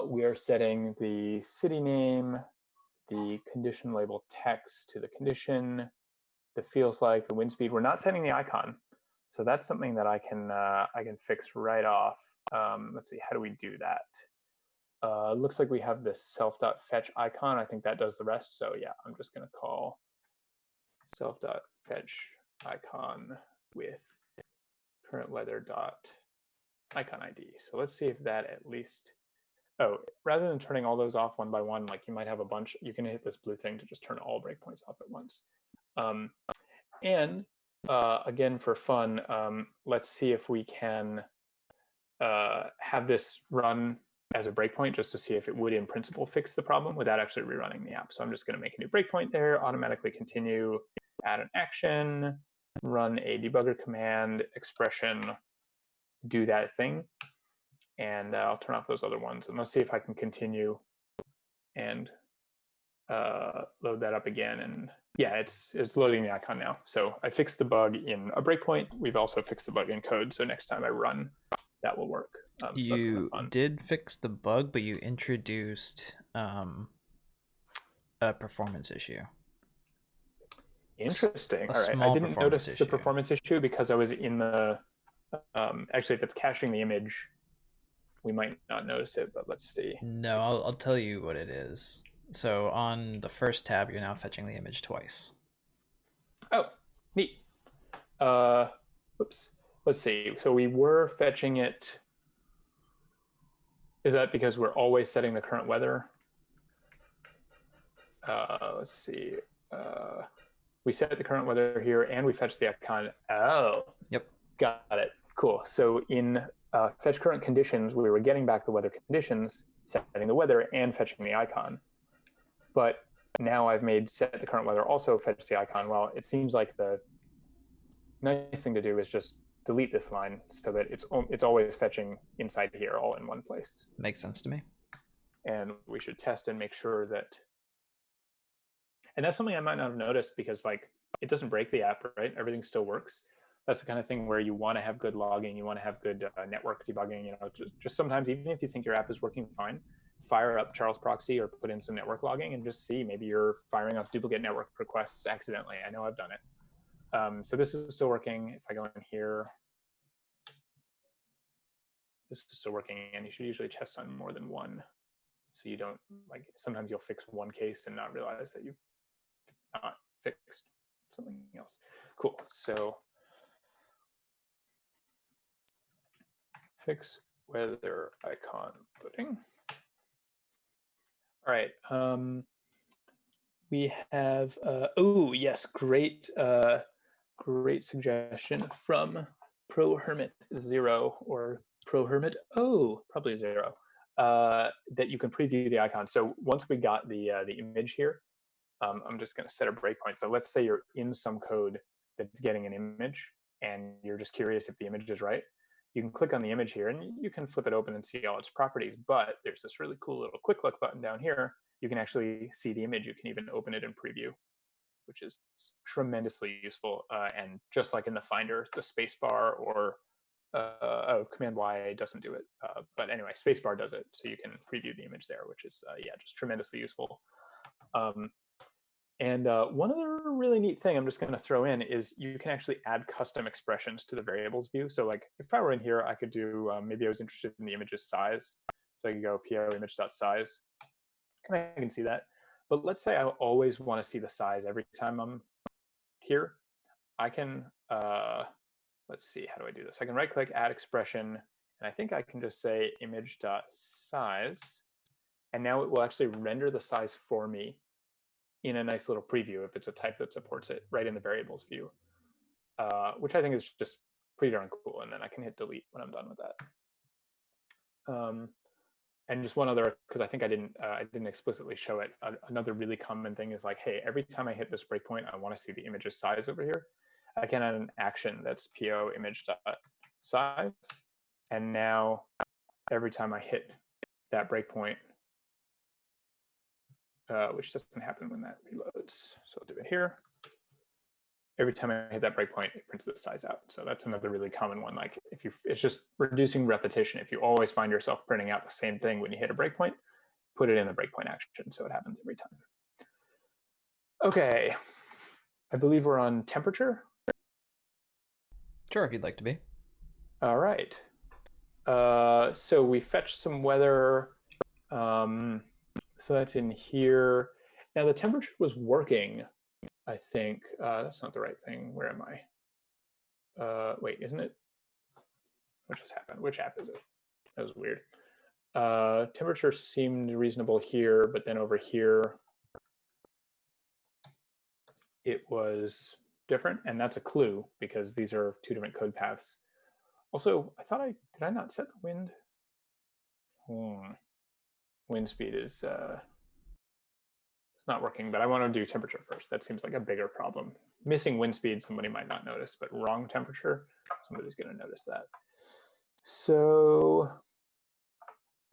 we are setting the city name, the condition label text to the condition, the feels like, the wind speed. We're not setting the icon. So that's something that I can fix right off. Let's see, how do we do that? Looks like we have this self.fetch icon. I think that does the rest. So yeah, I'm just going to call self.fetch icon with current weather dot icon ID. So let's see if that at least, oh, rather than turning all those off one by one, like you might have a bunch, you can hit this blue thing to just turn all breakpoints off at once. And again, for fun, let's see if we can have this run as a breakpoint just to see if it would in principle fix the problem without actually rerunning the app. So I'm just going to make a new breakpoint there, automatically continue, add an action, run a debugger command, expression, do that thing. And I'll turn off those other ones. And let's see if I can continue and load that up again. And yeah, it's loading the icon now. So I fixed the bug in a breakpoint. We've also fixed the bug in code. So next time I run, that will work. So you did fix the bug, but you introduced a performance issue. Interesting. All right. I didn't notice the performance issue because I was in the, actually, if it's caching the image, we might not notice it, but let's see. No, I'll tell you what it is. So on the first tab, you're now fetching the image twice. Oh, neat. Whoops. Let's see. So we were fetching it. Is that because we're always setting the current weather? Let's see. We set the current weather here and we fetch the icon. Oh, yep. Got it. Cool. So in fetch current conditions, we were getting back the weather conditions, setting the weather and fetching the icon. But now I've made set the current weather also fetch the icon. Well, it seems like the nice thing to do is just delete this line so that it's always fetching inside here all in one place. Makes sense to me. And we should test and make sure that, and that's something I might not have noticed because like it doesn't break the app, right? Everything still works. That's the kind of thing where you want to have good logging, you want to have good network debugging, you know, just sometimes even if you think your app is working fine, fire up Charles Proxy or put in some network logging and just see, maybe you're firing off duplicate network requests accidentally. I know I've done it. So this is still working. If I go in here, this is still working, and you should usually test on more than one. So you don't, like, sometimes you'll fix one case and not realize that you've not fixed something else. Cool. So fix weather icon loading. All right. We have, oh yes, great suggestion from ProHermit0 or ProHermit, probably 0, that you can preview the icon. So once we got the image here, I'm just going to set a breakpoint. So let's say you're in some code that's getting an image, and you're just curious if the image is right. You can click on the image here, and you can flip it open and see all its properties. But there's this really cool little quick look button down here. You can actually see the image. You can even open it in preview, which is tremendously useful. And just like in the Finder, the spacebar or Command Y doesn't do it. But anyway, spacebar does it. So you can preview the image there, which is, yeah, just tremendously useful. And one other really neat thing I'm just going to throw in is you can actually add custom expressions to the variables view. So like if I were in here, I could do, maybe I was interested in the image's size. So I could go po image.size, and I can see that. But let's say I always want to see the size every time I'm here. I can, let's see, how do I do this? I can right click, add expression, and I think I can just say image.size. And now it will actually render the size for me in a nice little preview if it's a type that supports it right in the variables view, which I think is just pretty darn cool. And then I can hit delete when I'm done with that. And just one other, because I think I didn't explicitly show it. Another really common thing is like, hey, every time I hit this breakpoint, I want to see the image's size over here. I can add an action that's po image.size, and now every time I hit that breakpoint, which doesn't happen when that reloads, so I'll do it here. Every time I hit that breakpoint, it prints the size out. So that's another really common one. Like it's just reducing repetition. If you always find yourself printing out the same thing when you hit a breakpoint, put it in the breakpoint action so it happens every time. Okay, I believe we're on temperature. Sure, if you'd like to be. All right. So we fetched some weather. So that's in here. Now the temperature was working, I think. That's not the right thing. Where am I? Wait, isn't it? What just happened? Which app is it? That was weird. Temperature seemed reasonable here, but then over here, it was different. And that's a clue because these are two different code paths. Also, did I not set the wind? Wind speed is not working, but I want to do temperature first. That seems like a bigger problem. Missing wind speed, somebody might not notice, but wrong temperature, somebody's going to notice that. So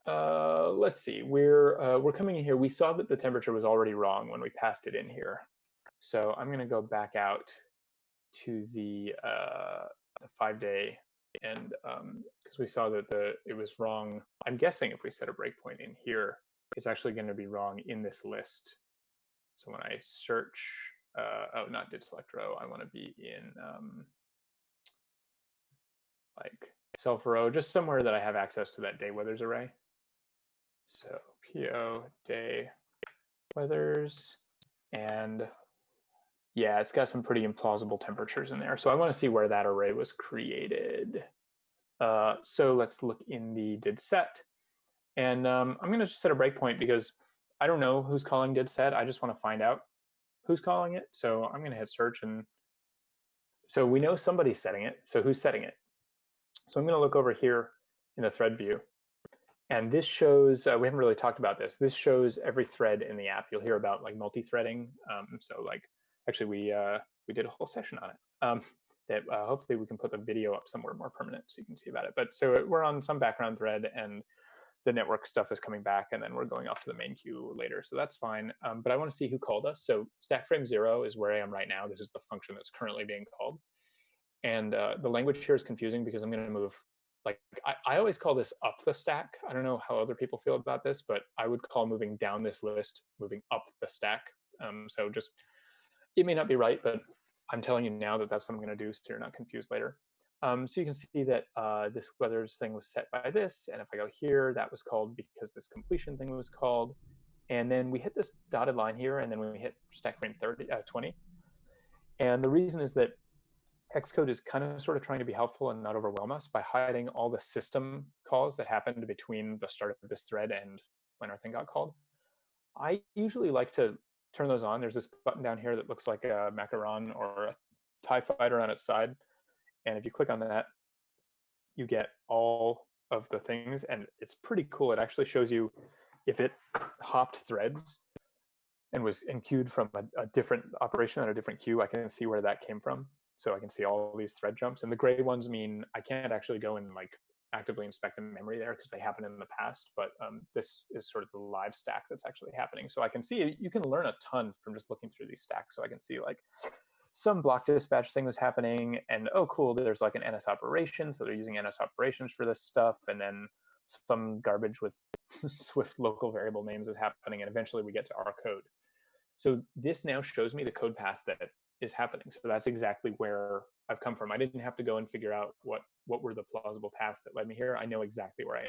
let's see. We're coming in here. We saw that the temperature was already wrong when we passed it in here. So I'm going to go back out to the 5-day, and because we saw that it was wrong. I'm guessing if we set a breakpoint in here, it's actually going to be wrong in this list. So when I search, oh, not did select row, I want to be in like self row, just somewhere that I have access to that day weathers array. So PO day weathers, and yeah, it's got some pretty implausible temperatures in there. So I want to see where that array was created. So let's look in the did set, and I'm going to just set a breakpoint because I don't know who's calling did set. I just want to find out who's calling it. So I'm going to hit search, and so we know somebody's setting it. So who's setting it? So I'm going to look over here in the thread view, and this shows, we haven't really talked about this. This shows every thread in the app. You'll hear about like multi-threading. So like, actually we did a whole session on it that hopefully we can put the video up somewhere more permanent so you can see about it. But so we're on some background thread, and the network stuff is coming back, and then we're going off to the main queue later. So that's fine. But I want to see who called us. So stack frame 0 is where I am right now. This is the function that's currently being called. And the language here is confusing because I'm going to move like I always call this up the stack. I don't know how other people feel about this, but I would call moving down this list moving up the stack. So just, it may not be right, but I'm telling you now that that's what I'm going to do, so you're not confused later. So you can see that this weathers thing was set by this, and if I go here, that was called because this completion thing was called. And then we hit this dotted line here, and then we hit stack frame 20. And the reason is that Xcode is kind of sort of trying to be helpful and not overwhelm us by hiding all the system calls that happened between the start of this thread and when our thing got called. I usually like to turn those on. There's this button down here that looks like a macaron or a TIE fighter on its side. And if you click on that, you get all of the things. And it's pretty cool. It actually shows you if it hopped threads and was enqueued from a different operation on a different queue, I can see where that came from. So I can see all these thread jumps. And the gray ones mean I can't actually go and like actively inspect the memory there because they happened in the past. But this is sort of the live stack that's actually happening. So I can see, you can learn a ton from just looking through these stacks. So I can see like some block dispatch thing was happening, and oh cool, there's like an NS operation, so they're using NS operations for this stuff, and then some garbage with Swift local variable names is happening, and eventually we get to our code. So this now shows me the code path that is happening. So that's exactly where I've come from. I didn't have to go and figure out what were the plausible paths that led me here. I know exactly where I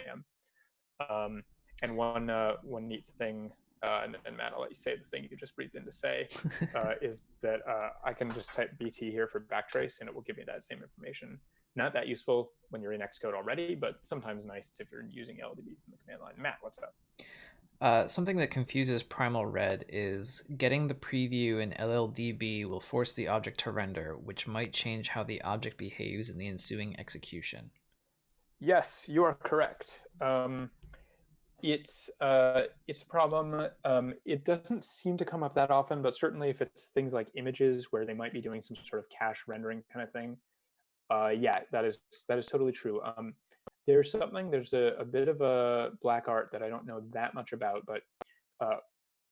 am. And one neat thing, and Matt, I'll let you say the thing you just breathed in to say, is that I can just type BT here for backtrace, and it will give me that same information. Not that useful when you're in Xcode already, but sometimes nice if you're using LDB from the command line. Matt, what's up? Something that confuses Primal Red is getting the preview in LLDB will force the object to render, which might change how the object behaves in the ensuing execution. Yes, you are correct. It's a problem. It doesn't seem to come up that often, but certainly if it's things like images where they might be doing some sort of cache rendering kind of thing, yeah, that is totally true. There's a bit of a black art that I don't know that much about, but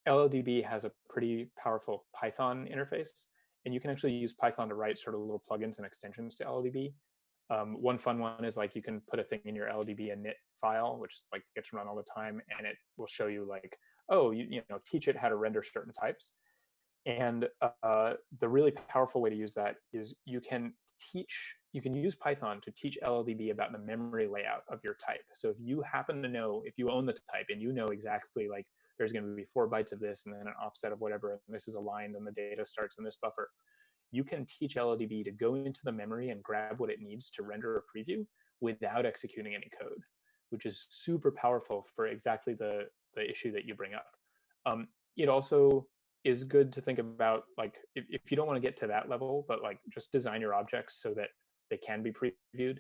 LLDB has a pretty powerful Python interface, and you can actually use Python to write sort of little plugins and extensions to LLDB. One fun one is like you can put a thing in your LLDB init file, which is like gets run all the time, and it will show you like, oh, you know, teach it how to render certain types. And the really powerful way to use that is you can use Python to teach LLDB about the memory layout of your type. So if you happen to know, if you own the type and you know exactly like there's going to be 4 bytes of this and then an offset of whatever, and this is aligned and the data starts in this buffer, you can teach LLDB to go into the memory and grab what it needs to render a preview without executing any code, which is super powerful for exactly the issue that you bring up. It also is good to think about, like, if you don't want to get to that level, but like just design your objects so that they can be previewed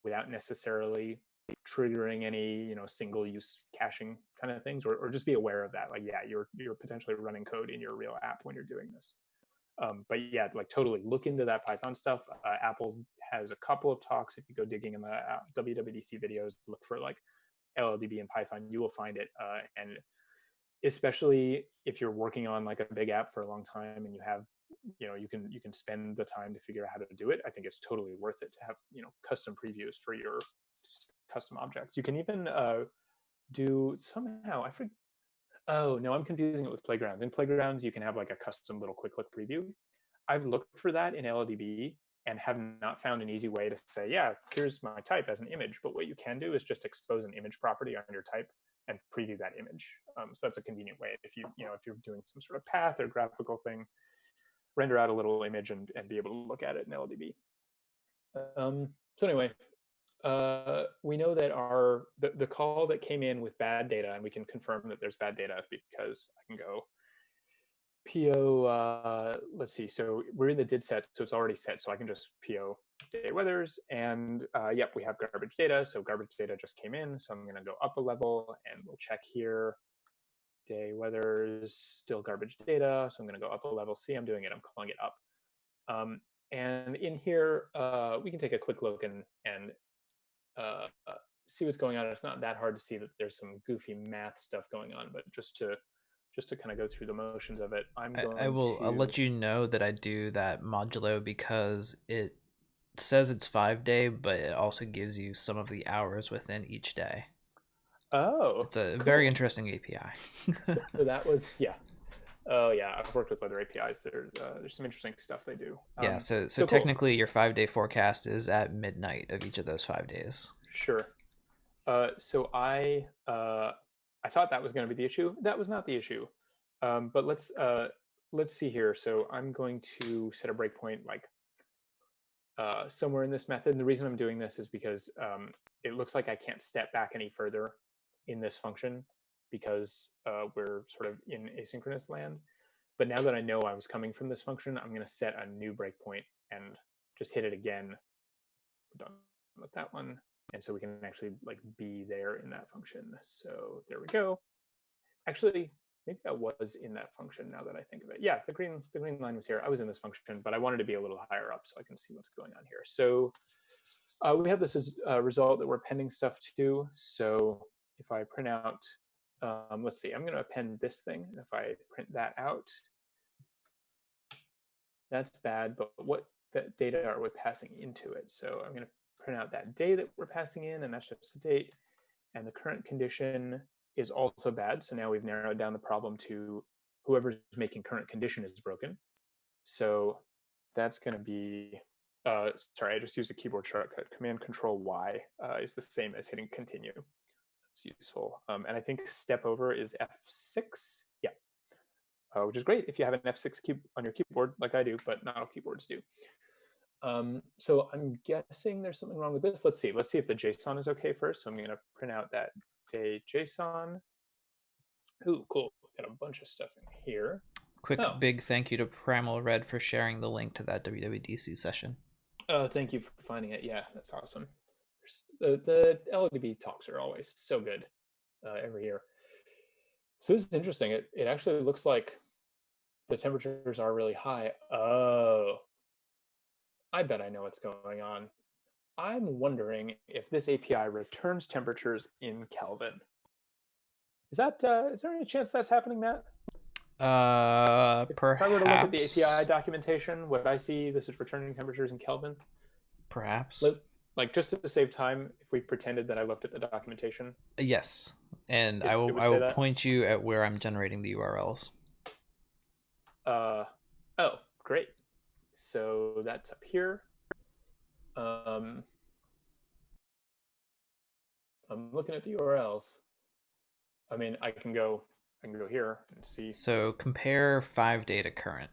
without necessarily triggering any, you know, single use caching kind of things, or just be aware of that. Like, yeah, you're potentially running code in your real app when you're doing this. But yeah, like totally look into that Python stuff. Apple has a couple of talks. If you go digging in the WWDC videos, look for like LLDB and Python, you will find it. And especially if you're working on like a big app for a long time and you have, you know, you can spend the time to figure out how to do it. I think it's totally worth it to have, you know, custom previews for your custom objects. You can even do somehow, I forget. Oh, no, I'm confusing it with Playgrounds. In Playgrounds, you can have like a custom little quick look preview. I've looked for that in LLDB and have not found an easy way to say, yeah, here's my type as an image. But what you can do is just expose an image property on your type and preview that image. So that's a convenient way. If if you're doing some sort of path or graphical thing, render out a little image and be able to look at it in LLDB. So anyway, we know that the call that came in with bad data, and we can confirm that there's bad data because I can go PO, let's see, so we're in the did set, so it's already set, so I can just PO day weathers, and yep, we have garbage data, so garbage data just came in, so I'm going to go up a level, and we'll check here, day weathers, still garbage data, so I'm going to go up a level. See, I'm doing it, I'm calling it up. And in here, we can take a quick look and see what's going on. It's not that hard to see that there's some goofy math stuff going on, but just to kind of go through the motions of it, I'll let you know that I do that modulo because it says it's 5-day, but it also gives you some of the hours within each day. Oh, It's a cool. very interesting API. So that was, yeah. Oh yeah, I've worked with weather APIs. There's some interesting stuff they do. Yeah, so cool. technically your 5-day forecast is at midnight of each of those 5 days. Sure. So I thought that was going to be the issue. That was not the issue. But let's see here. So I'm going to set a breakpoint like somewhere in this method. And the reason I'm doing this is because it looks like I can't step back any further in this function because we're sort of in asynchronous land. But now that I know I was coming from this function, I'm going to set a new breakpoint and just hit it again. We're done with that one. And so we can actually like be there in that function. So there we go. Actually, maybe I was in that function now that I think of it. Yeah, the green line was here. I was in this function, but I wanted to be a little higher up so I can see what's going on here. So we have this as a result that we're appending stuff to. So if I print out, let's see, I'm going to append this thing. And if I print that out, that's bad, but what data are we passing into it? So I'm going to print out that day that we're passing in, and that's just a date. And the current condition is also bad. So now we've narrowed down the problem to whoever's making current condition is broken. So that's going to be, sorry, I just used a keyboard shortcut. Command Control Y is the same as hitting continue. It's useful. And I think step over is F6. Yeah. Which is great if you have an F6 key on your keyboard like I do, but not all keyboards do. So I'm guessing there's something wrong with this. Let's see if the JSON is okay first. So I'm going to print out that day JSON. Ooh, cool. Got a bunch of stuff in here. Quick big thank you to Primal Red for sharing the link to that WWDC session. Oh, thank you for finding it. Yeah, that's awesome. The LDB talks are always so good every year. So this is interesting. It actually looks like the temperatures are really high. Oh, I bet I know what's going on. I'm wondering if this API returns temperatures in Kelvin. Is there any chance that's happening, Matt? Perhaps. If I were to look at the API documentation, would I see this is returning temperatures in Kelvin? Perhaps. Like just to save time, if we pretended that I looked at the documentation. Yes, and I will point you at where I'm generating the URLs. Oh, great. So that's up here. I'm looking at the URLs. I mean, I can go here and see. So compare 5-day to current.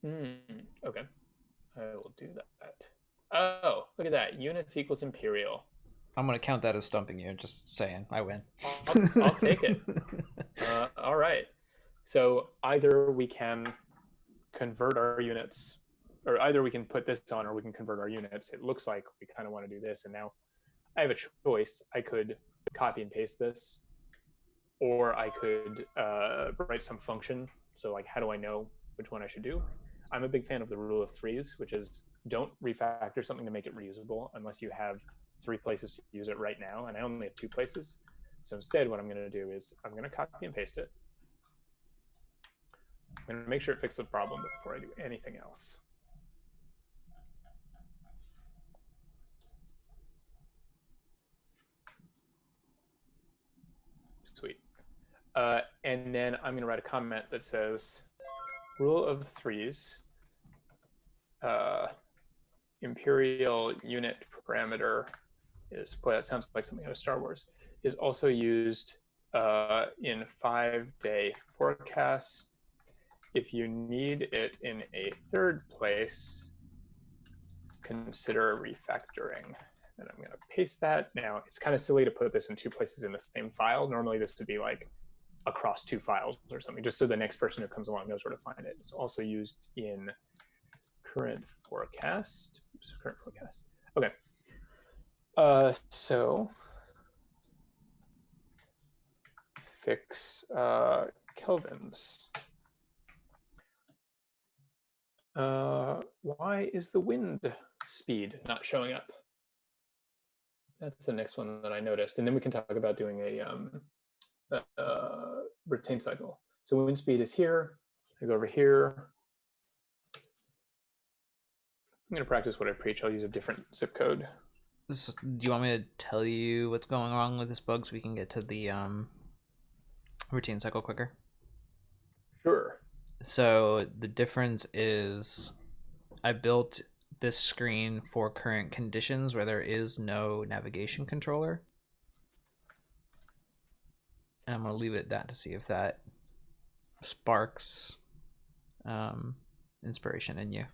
Okay, I will do that. Oh, look at that. Units equals imperial. I'm going to count that as stumping you. Just saying, I win. I'll take it. All right. So either we can convert our units, or either we can put this on or we can convert our units. It looks like we kind of want to do this. And now I have a choice. I could copy and paste this, or I could write some function. So like, how do I know which one I should do? I'm a big fan of the rule of threes, which is don't refactor something to make it reusable unless you have 3 places to use it right now. And I only have 2 places. So instead, what I'm going to do is I'm going to copy and paste it. I'm going to make sure it fixes the problem before I do anything else. Sweet. And then I'm going to write a comment that says, rule of threes, imperial unit parameter is, boy, that sounds like something out of Star Wars, is also used in 5-day forecast. If you need it in a 3rd place, consider refactoring. And I'm going to paste that. Now, it's kind of silly to put this in 2 places in the same file. Normally, this would be like across 2 files or something, just so the next person who comes along knows where to find it. It's also used in current forecast. Oops, current forecast. Okay. So fix kelvins. Why is the wind speed not showing up? That's the next one that I noticed. And then we can talk about doing a retain cycle. So wind speed is here. I go over here. going to practice what I preach. I'll use a different zip code. So, do you want me to tell you what's going wrong with this bug so we can get to the routine cycle quicker? Sure. So the difference is I built this screen for current conditions where there is no navigation controller. And I'm going to leave it at that to see if that sparks inspiration in you.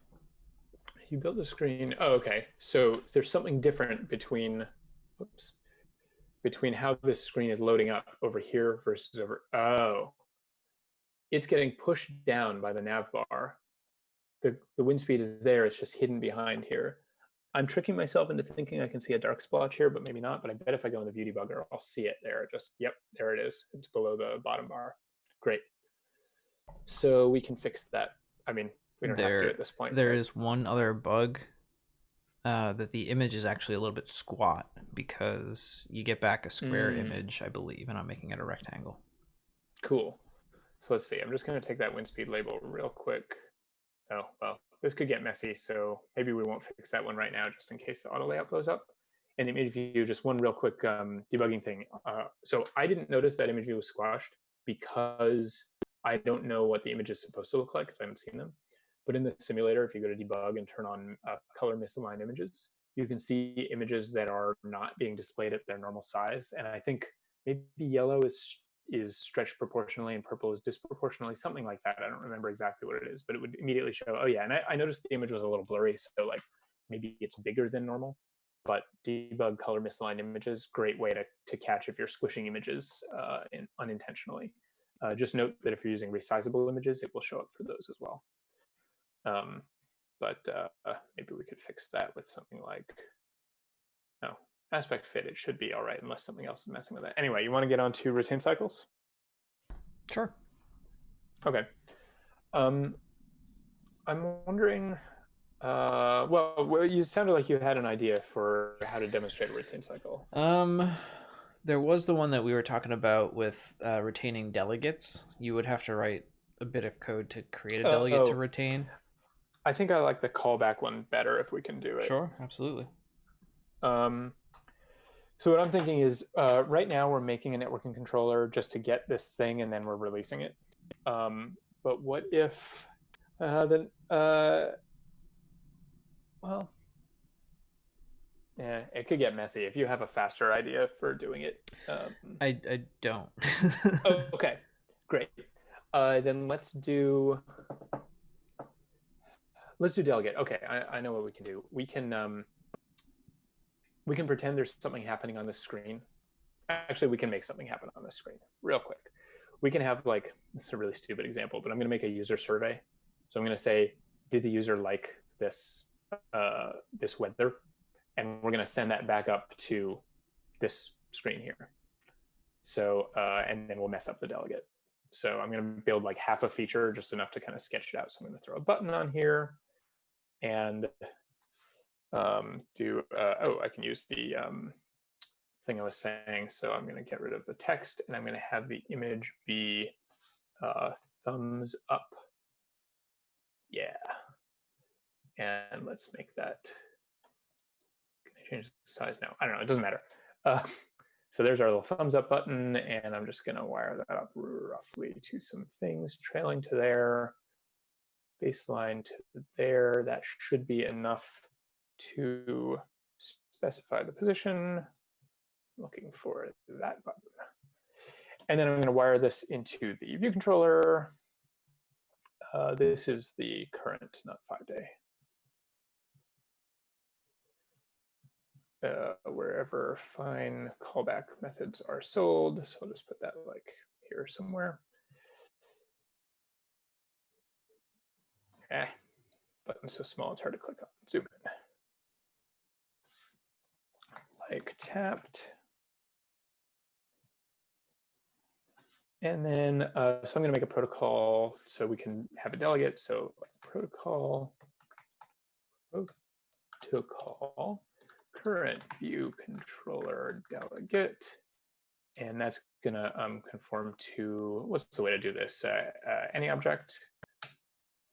You built a screen. Oh, okay. So there's something different between, oops, between how this screen is loading up over here versus over. Oh, it's getting pushed down by the nav bar. The wind speed is there. It's just hidden behind here. I'm tricking myself into thinking I can see a dark splotch here, but maybe not. But I bet if I go in the view debugger, I'll see it there. Just, yep, there it is. It's below the bottom bar. Great. So we can fix that. I mean, we don't have to at this point. There is one other bug that the image is actually a little bit squat because you get back a square image, I believe, and I'm making it a rectangle. Cool. So let's see. I'm just going to take that wind speed label real quick. Oh, well, this could get messy, so maybe we won't fix that one right now just in case the auto layout blows up. And the image view, just one real quick debugging thing. So I didn't notice that image view was squashed because I don't know what the image is supposed to look like because I haven't seen them. But in the simulator, if you go to debug and turn on color misaligned images, you can see images that are not being displayed at their normal size. And I think maybe yellow is stretched proportionally and purple is disproportionately, something like that. I don't remember exactly what it is, but it would immediately show, oh yeah, and I noticed the image was a little blurry, so like maybe it's bigger than normal. But debug color misaligned images, great way to catch if you're squishing images unintentionally. Just note that if you're using resizable images, it will show up for those as well. But maybe we could fix that with something like, no, aspect fit, it should be all right unless something else is messing with it. Anyway, you want to get on to retain cycles? Sure. Okay. I'm wondering, well, you sounded like you had an idea for how to demonstrate a retain cycle. There was the one that we were talking about with retaining delegates. You would have to write a bit of code to create a delegate to retain. I think I like the callback one better if we can do it. Sure, absolutely. So what I'm thinking is right now we're making a networking controller just to get this thing and then we're releasing it. But what if well, yeah, it could get messy if you have a faster idea for doing it. I don't. Oh, okay, great. Then let's do delegate. Okay, I know what we can do. We can pretend there's something happening on the screen. Actually, we can make something happen on the screen real quick. We can have like, this is a really stupid example, but I'm going to make a user survey. So I'm going to say, did the user like this this weather? And we're going to send that back up to this screen here. So and then we'll mess up the delegate. So I'm going to build like half a feature, just enough to kind of sketch it out. So I'm going to throw a button on here and I can use the thing I was saying. So I'm going to get rid of the text and I'm going to have the image be thumbs up. Yeah. And let's make that, can I change the size now? I don't know, it doesn't matter. So there's our little thumbs up button, and I'm just going to wire that up roughly to some things trailing to there, baseline to there. That should be enough to specify the position. Looking for that button. And then I'm going to wire this into the Viewcontroller. This is the current, not 5-day. Wherever fine callback methods are sold. So I'll just put that like here somewhere. Button's so small, it's hard to click on. Zoom in. Like tapped. And then, so I'm going to make a protocol so we can have a delegate. So protocol current view controller delegate. And that's going to conform to, what's the way to do this? Any object, I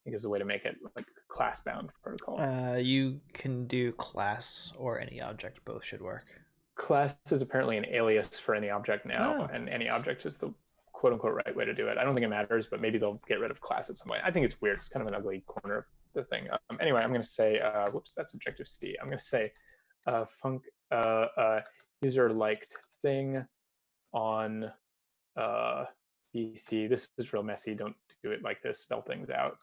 think is the way to make it like class-bound protocol. You can do class or any object. Both should work. Class is apparently an alias for any object now, and any object is the quote-unquote right way to do it. I don't think it matters, but maybe they'll get rid of class at some point. I think it's weird. It's kind of an ugly corner of the thing. Anyway, I'm going to say, whoops, that's Objective C. I'm going to say func user liked thing on VC. This is real messy. Don't do it like this. Spell things out.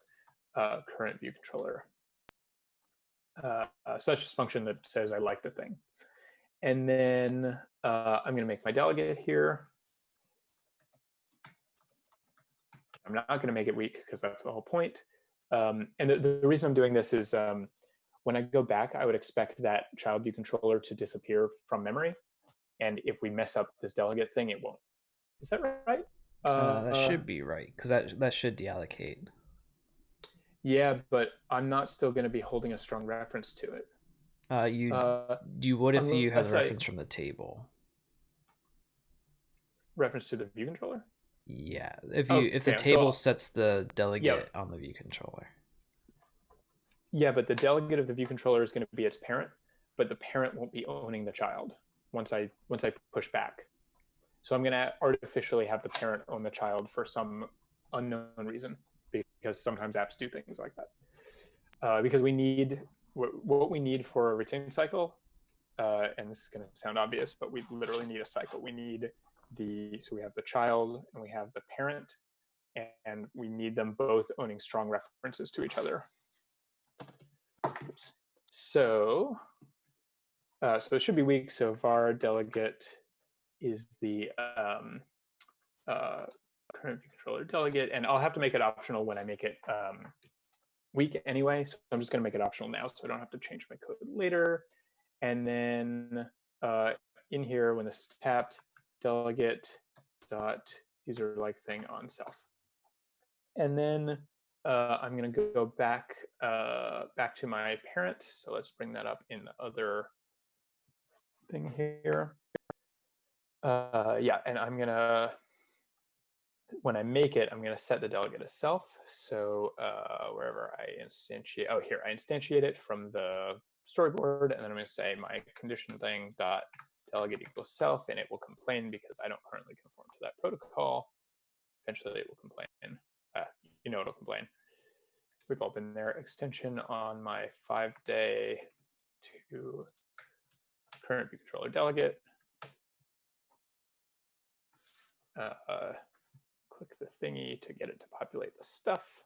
Current view controller. So that's just a function that says I like the thing. And then I'm going to make my delegate here. I'm not going to make it weak because that's the whole point. And the reason I'm doing this is when I go back, I would expect that child view controller to disappear from memory. And if we mess up this delegate thing, it won't. Is that right? That should be right, because that should deallocate. Yeah, but I'm not still going to be holding a strong reference to it. You would if you have the reference from the table. Reference to the view controller? Yeah, if the table sets the delegate on the view controller. Yeah, but the delegate of the view controller is going to be its parent, but the parent won't be owning the child once I push back. So I'm going to artificially have the parent own the child for some unknown reason, because sometimes apps do things like that. Because we need what we need for a return cycle, and this is going to sound obvious, but we literally need a cycle. We need so we have the child and we have the parent, and we need them both owning strong references to each other. Oops. So it should be weak. So var delegate is the current view controller delegate, and I'll have to make it optional when I make it weak anyway. So I'm just going to make it optional now, so I don't have to change my code later. And then in here, when this is tapped, delegate dot user like thing on self. And then I'm going to go back to my parent. So let's bring that up in the other thing here. Yeah, and I'm going to, when I make it, I'm going to set the delegate as self. So wherever I instantiate, here, I instantiate it from the storyboard, and then I'm going to say my condition thing dot delegate equals self, and it will complain because I don't currently conform to that protocol. Eventually it will complain. It'll complain. We've all been there. Extension on my 5-day to current view controller delegate. Click the thingy to get it to populate the stuff.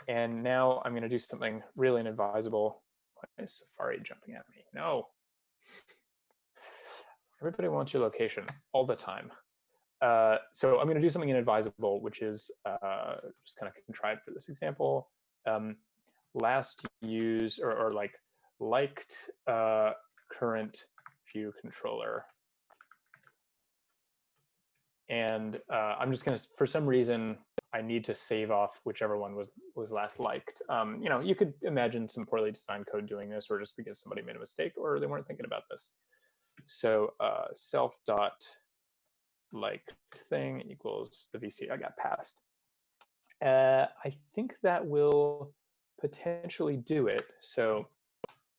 And now I'm going to do something really inadvisable. Why is Safari jumping at me? No. Everybody wants your location all the time. So I'm going to do something inadvisable, which is just kind of contrived for this example. Last use or liked current view controller. And I'm just going to, for some reason, I need to save off whichever one was last liked. You could imagine some poorly designed code doing this, or just because somebody made a mistake or they weren't thinking about this. So self dot liked thing equals the VC I got passed. I think that will potentially do it. So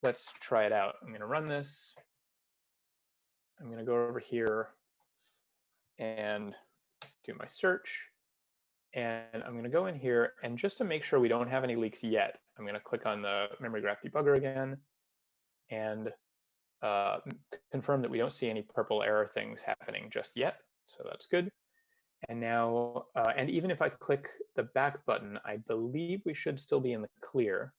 let's try it out. I'm going to run this. I'm going to go over here and do my search. And I'm going to go in here, and just to make sure we don't have any leaks yet, I'm going to click on the memory graph debugger again and confirm that we don't see any purple error things happening just yet. So that's good. And now, and even if I click the back button, I believe we should still be in the clear.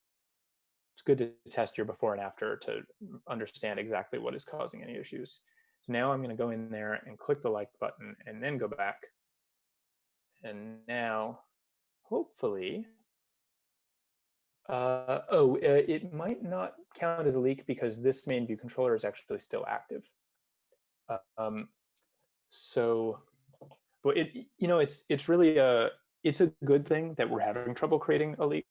It's good to test your before and after to understand exactly what is causing any issues. So now I'm going to go in there and click the like button and then go back. And now, hopefully, it might not count as a leak because this main view controller is actually still active. But it's really it's a good thing that we're having trouble creating a leak,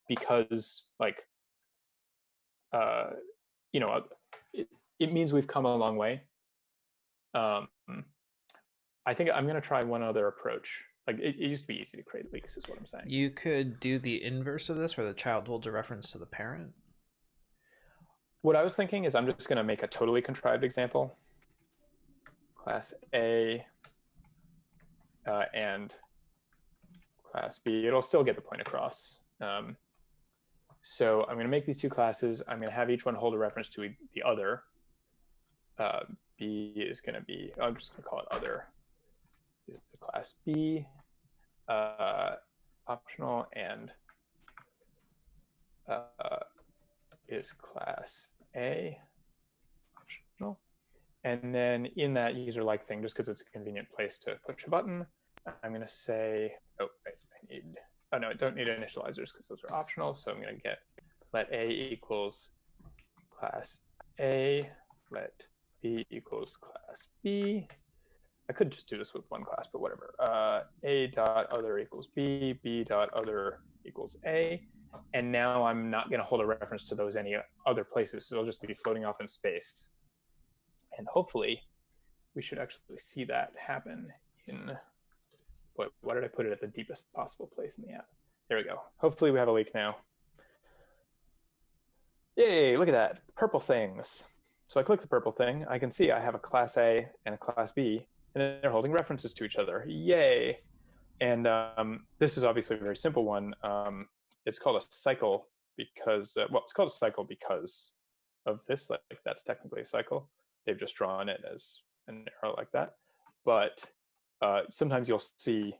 because it means we've come a long way. I think I'm going to try one other approach. Like it used to be easy to create leaks, is what I'm saying. You could do the inverse of this, where the child holds a reference to the parent. What I was thinking is I'm just going to make a totally contrived example. Class A and class B. It'll still get the point across. So I'm going to make these two classes. I'm going to have each one hold a reference to the other. B is going to be, I'm just going to call it other. This is the class B, optional, and is class A, optional. And then in that user like thing, just because it's a convenient place to push a button, I'm going to say, oh, no, I don't need initializers because those are optional. So I'm going to get let A equals class A, let B equals class B. I could just do this with one class, but whatever. A dot other equals B, B dot other equals A. And now I'm not going to hold a reference to those any other places. So they'll just be floating off in space. And hopefully we should actually see that happen in, why did I put it at the deepest possible place in the app? There we go. Hopefully we have a leak now. Yay, look at that, purple things. So I click the purple thing. I can see I have a class A and a class B, and they're holding references to each other. Yay. And this is obviously a very simple one. It's called a cycle because, well, it's called a cycle because of this. Like that's technically a cycle. They've just drawn it as an arrow like that. But sometimes you'll see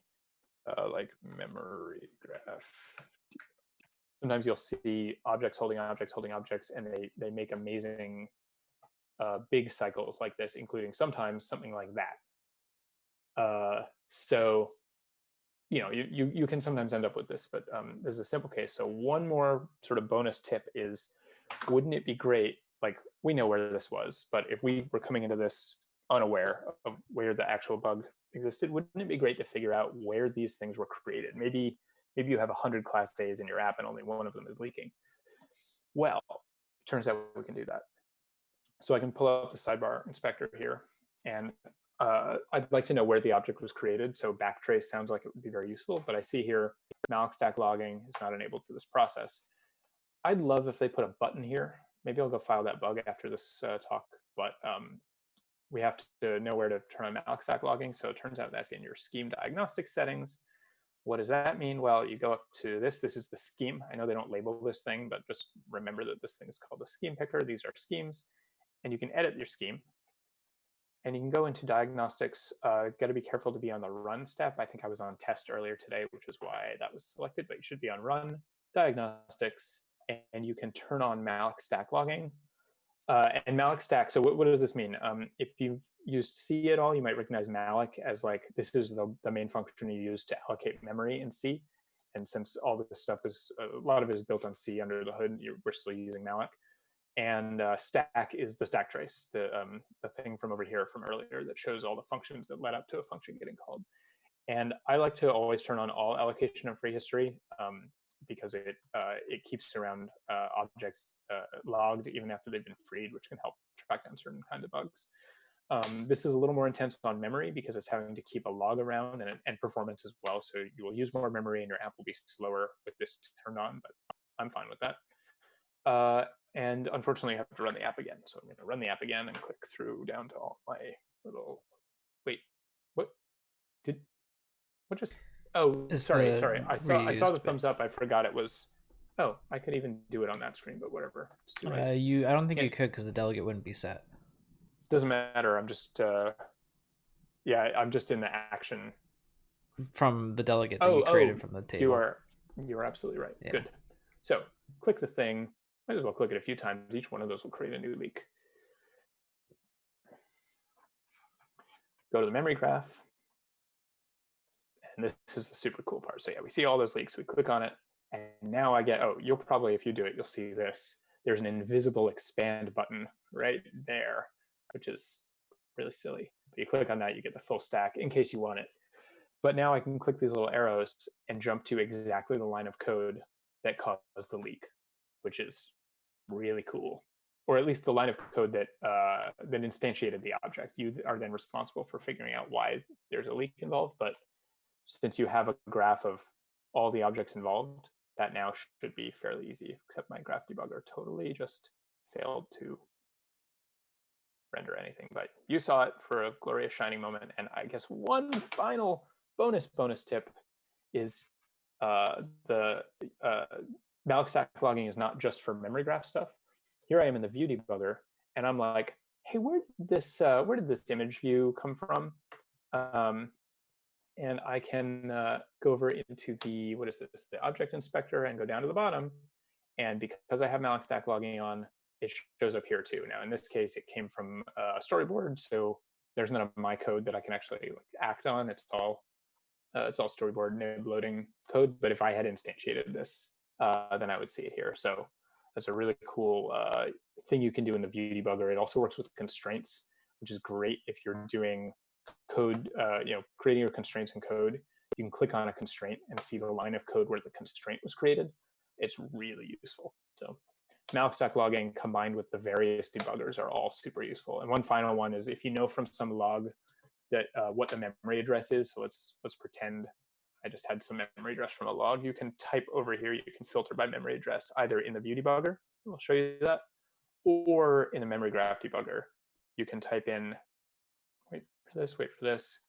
like memory graph. Sometimes you'll see objects holding objects holding objects, and they make amazing big cycles like this, including sometimes something like that. So you know, you can sometimes end up with this, but this is a simple case. So one more sort of bonus tip is, wouldn't it be great, like we know where this was, but if we were coming into this unaware of where the actual bug existed, wouldn't it be great to figure out where these things were created? Maybe you have 100 class A's in your app and only one of them is leaking. Well, it turns out we can do that. So I can pull up the sidebar inspector here, and I'd like to know where the object was created. So backtrace sounds like it would be very useful, but I see here malloc stack logging is not enabled for this process. I'd love if they put a button here. Maybe I'll go file that bug after this talk, but we have to know where to turn on malloc stack logging. So it turns out that's in your scheme diagnostic settings. What does that mean? Well, you go up to this. This is the scheme. I know they don't label this thing, but just remember that this thing is called a scheme picker. These are schemes, and you can edit your scheme. And you can go into diagnostics. Got to be careful to be on the run step. I think I was on test earlier today, which is why that was selected, but you should be on run, diagnostics, and you can turn on malloc stack logging. And malloc stack, so what does this mean? If you've used C at all, you might recognize malloc as like, this is the main function you use to allocate memory in C. And since all this stuff is, a lot of it is built on C under the hood, we're still using malloc. And stack is the stack trace, the thing from over here from earlier that shows all the functions that led up to a function getting called. And I like to always turn on all allocation and free history because it keeps around objects logged even after they've been freed, which can help track down certain kinds of bugs. This is a little more intense on memory because it's having to keep a log around and performance as well. So you will use more memory and your app will be slower with this turned on, but I'm fine with that. And unfortunately, I have to run the app again. So I'm going to run the app again and click through down to all my little. Wait, what just? Oh, sorry. I saw the thumbs up. I forgot it was. Oh, I could even do it on that screen, but whatever. It's too late. I don't think you could because the delegate wouldn't be set. Doesn't matter. I'm just. I'm just in the action. From the delegate that you created from the table. You are absolutely right. Yeah. Good. So click the thing. Might as well click it a few times. Each one of those will create a new leak. Go to the memory graph. And this is the super cool part. So yeah, we see all those leaks. We click on it. And now I get, you'll probably, if you do it, you'll see this. There's an invisible expand button right there, which is really silly. But you click on that, you get the full stack in case you want it. But now I can click these little arrows and jump to exactly the line of code that caused the leak, which is really cool. Or at least the line of code that that instantiated the object. You are then responsible for figuring out why there's a leak involved, but since you have a graph of all the objects involved, that now should be fairly easy, except my graph debugger totally just failed to render anything. But you saw it for a glorious shining moment. And I guess one final bonus tip is the malloc stack logging is not just for memory graph stuff. Here I am in the view debugger, and I'm like, hey, where did this image view come from? And I can go over into the, what is this, the object inspector, and go down to the bottom. And because I have malloc stack logging on, it shows up here too. Now, in this case, it came from a storyboard, so there's none of my code that I can actually act on. It's all storyboard nib loading code. But if I had instantiated this, then I would see it here. So that's a really cool thing you can do in the view debugger. It also works with constraints, which is great if you're doing code, creating your constraints in code. You can click on a constraint and see the line of code where the constraint was created. It's really useful. So malloc stack logging combined with the various debuggers are all super useful. And one final one is if you know from some log that what the memory address is. So let's pretend I just had some memory address from a log. You can type over here. You can filter by memory address either in the view debugger. I'll show you that, or in the memory graph debugger. You can type in. Wait for this,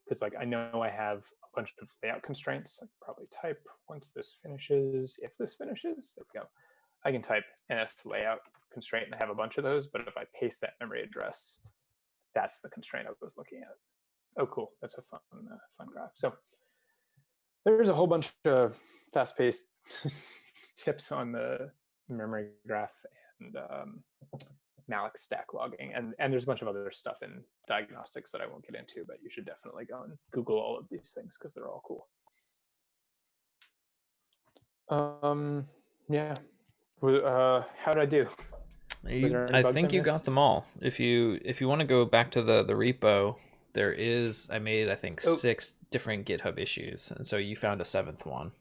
because like I know I have a bunch of layout constraints. I can probably type once this finishes. If this finishes, there we go. I can type ns layout constraint and I have a bunch of those. But if I paste that memory address, that's the constraint I was looking at. Oh, cool. That's a fun graph. So there's a whole bunch of fast-paced tips on the memory graph and malloc stack logging. And there's a bunch of other stuff in diagnostics that I won't get into, but you should definitely go and Google all of these things because they're all cool. Yeah. How did I do? I think you got them all. If you want to go back to the repo, there is, I made, I think, 6 different GitHub issues, and so you found a 7th one.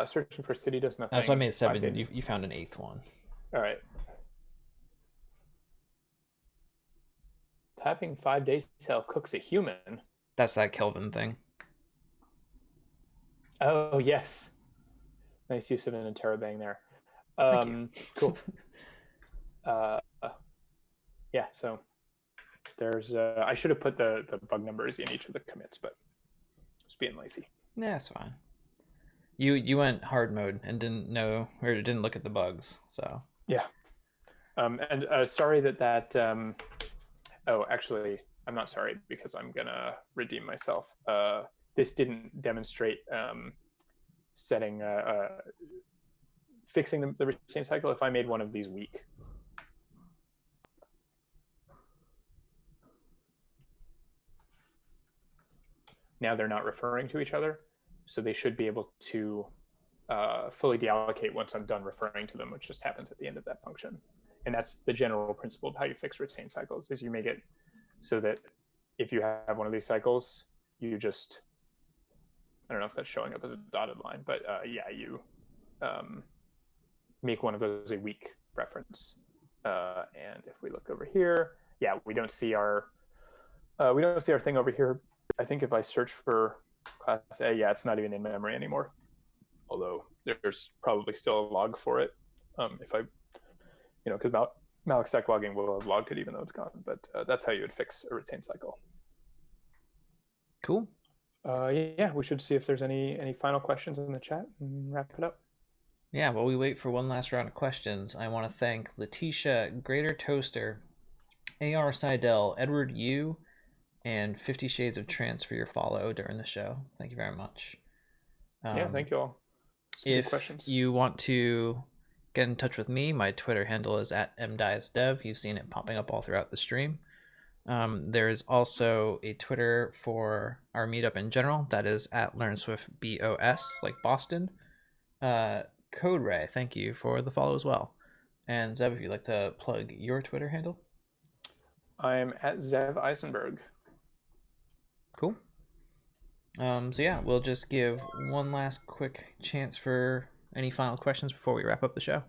Searching for city does nothing. That's why I made 7. You found an 8th one. All right. Tapping 5 days cell cooks a human. That's that Kelvin thing. Oh, yes. Nice use of an interrobang there. Thank you. Cool. Yeah, so there's I should have put the bug numbers in each of the commits, but just being lazy. Yeah, it's fine. You went hard mode and didn't look at the bugs, so yeah. And sorry that oh, actually I'm not sorry because I'm gonna redeem myself. This didn't demonstrate setting fixing the retain cycle if I made one of these weak. Now they're not referring to each other, so they should be able to fully deallocate once I'm done referring to them, which just happens at the end of that function. And that's the general principle of how you fix retain cycles, is you make it so that if you have one of these cycles, you just, I don't know if that's showing up as a dotted line, but yeah, you make one of those a weak reference. And if we look over here, yeah, we don't see our thing over here. I think if I search for class A, yeah, it's not even in memory anymore. Although there's probably still a log for it. If I, because malloc stack logging will have logged it even though it's gone. But that's how you would fix a retain cycle. Cool. Yeah, we should see if there's any final questions in the chat and wrap it up. Yeah, while we wait for one last round of questions, I want to thank Letitia, Greater Toaster, AR Seidel, Edward Yu, and 50 Shades of Trance for your follow during the show. Thank you very much. Yeah, thank you all. If you want to get in touch with me, my Twitter handle is @mdiasdev. You've seen it popping up all throughout the stream. There is also a Twitter for our meetup in general. That is @LearnSwiftBOS, like Boston. Code Ray, thank you for the follow as well. And Zev, if you'd like to plug your Twitter handle. I'm @Zev Eisenberg. Cool. So yeah, we'll just give one last quick chance for any final questions before we wrap up the show.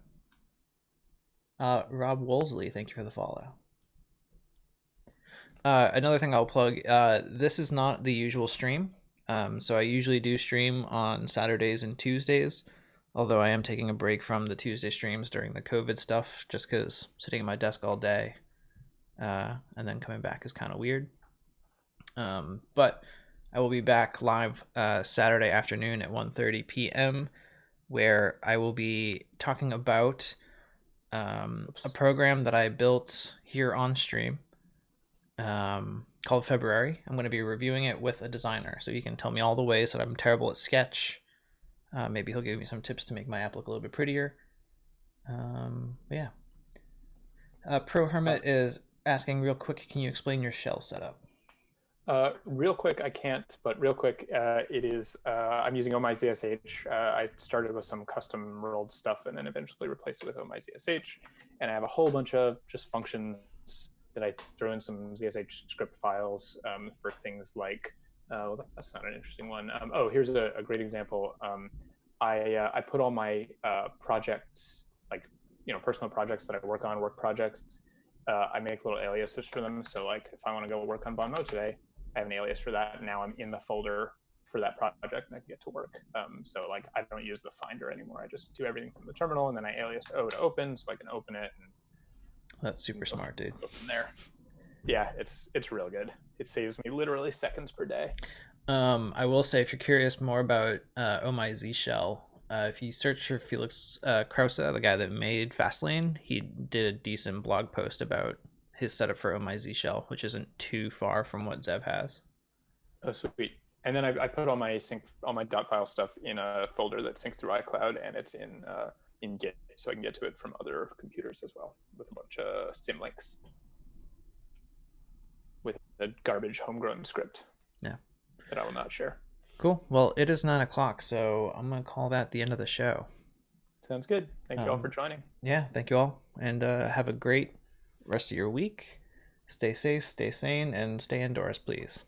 Rob Wolseley, thank you for the follow. Another thing I'll plug, this is not the usual stream. So I usually do stream on Saturdays and Tuesdays, although I am taking a break from the Tuesday streams during the COVID stuff, just because sitting at my desk all day and then coming back is kind of weird. But I will be back live Saturday afternoon at 1:30 p.m., where I will be talking about a program that I built here on stream called February. I'm going to be reviewing it with a designer, so he can tell me all the ways that I'm terrible at Sketch. Maybe he'll give me some tips to make my app look a little bit prettier. Yeah. Pro Hermit is asking real quick, can you explain your shell setup? Real quick, I can't, but real quick, it is, I'm using OhmyZSH. I started with some custom rolled stuff and then eventually replaced it with OhmyZSH. And I have a whole bunch of just functions that I throw in some ZSH script files for things like, well, that's not an interesting one. Oh, here's a great example. I put all my projects, like, personal projects that I work on, work projects, I make little aliases for them. So like if I want to go work on Bon Mot today, I have an alias for that. And now I'm in the folder for that project and I can get to work. So like I don't use the Finder anymore. I just do everything from the terminal and then I alias O to open so I can open it. And that's super smart, dude. Go from there. Yeah, it's real good. It saves me literally seconds per day. I will say, if you're curious more about OhmyZ shell, if you search for Felix Krause, the guy that made Fastlane, he did a decent blog post about his setup for OhmyZ shell, which isn't too far from what Zev has. Oh, sweet. And then I put all my .file stuff in a folder that syncs through iCloud, and it's in Git, so I can get to it from other computers as well with a bunch of symlinks with a garbage homegrown script. Yeah. That I will not share. Cool. Well, it is 9 o'clock, so I'm going to call that the end of the show. Sounds good. Thank you all for joining. Yeah, thank you all. And have a great rest of your week. Stay safe, stay sane, and stay indoors, please.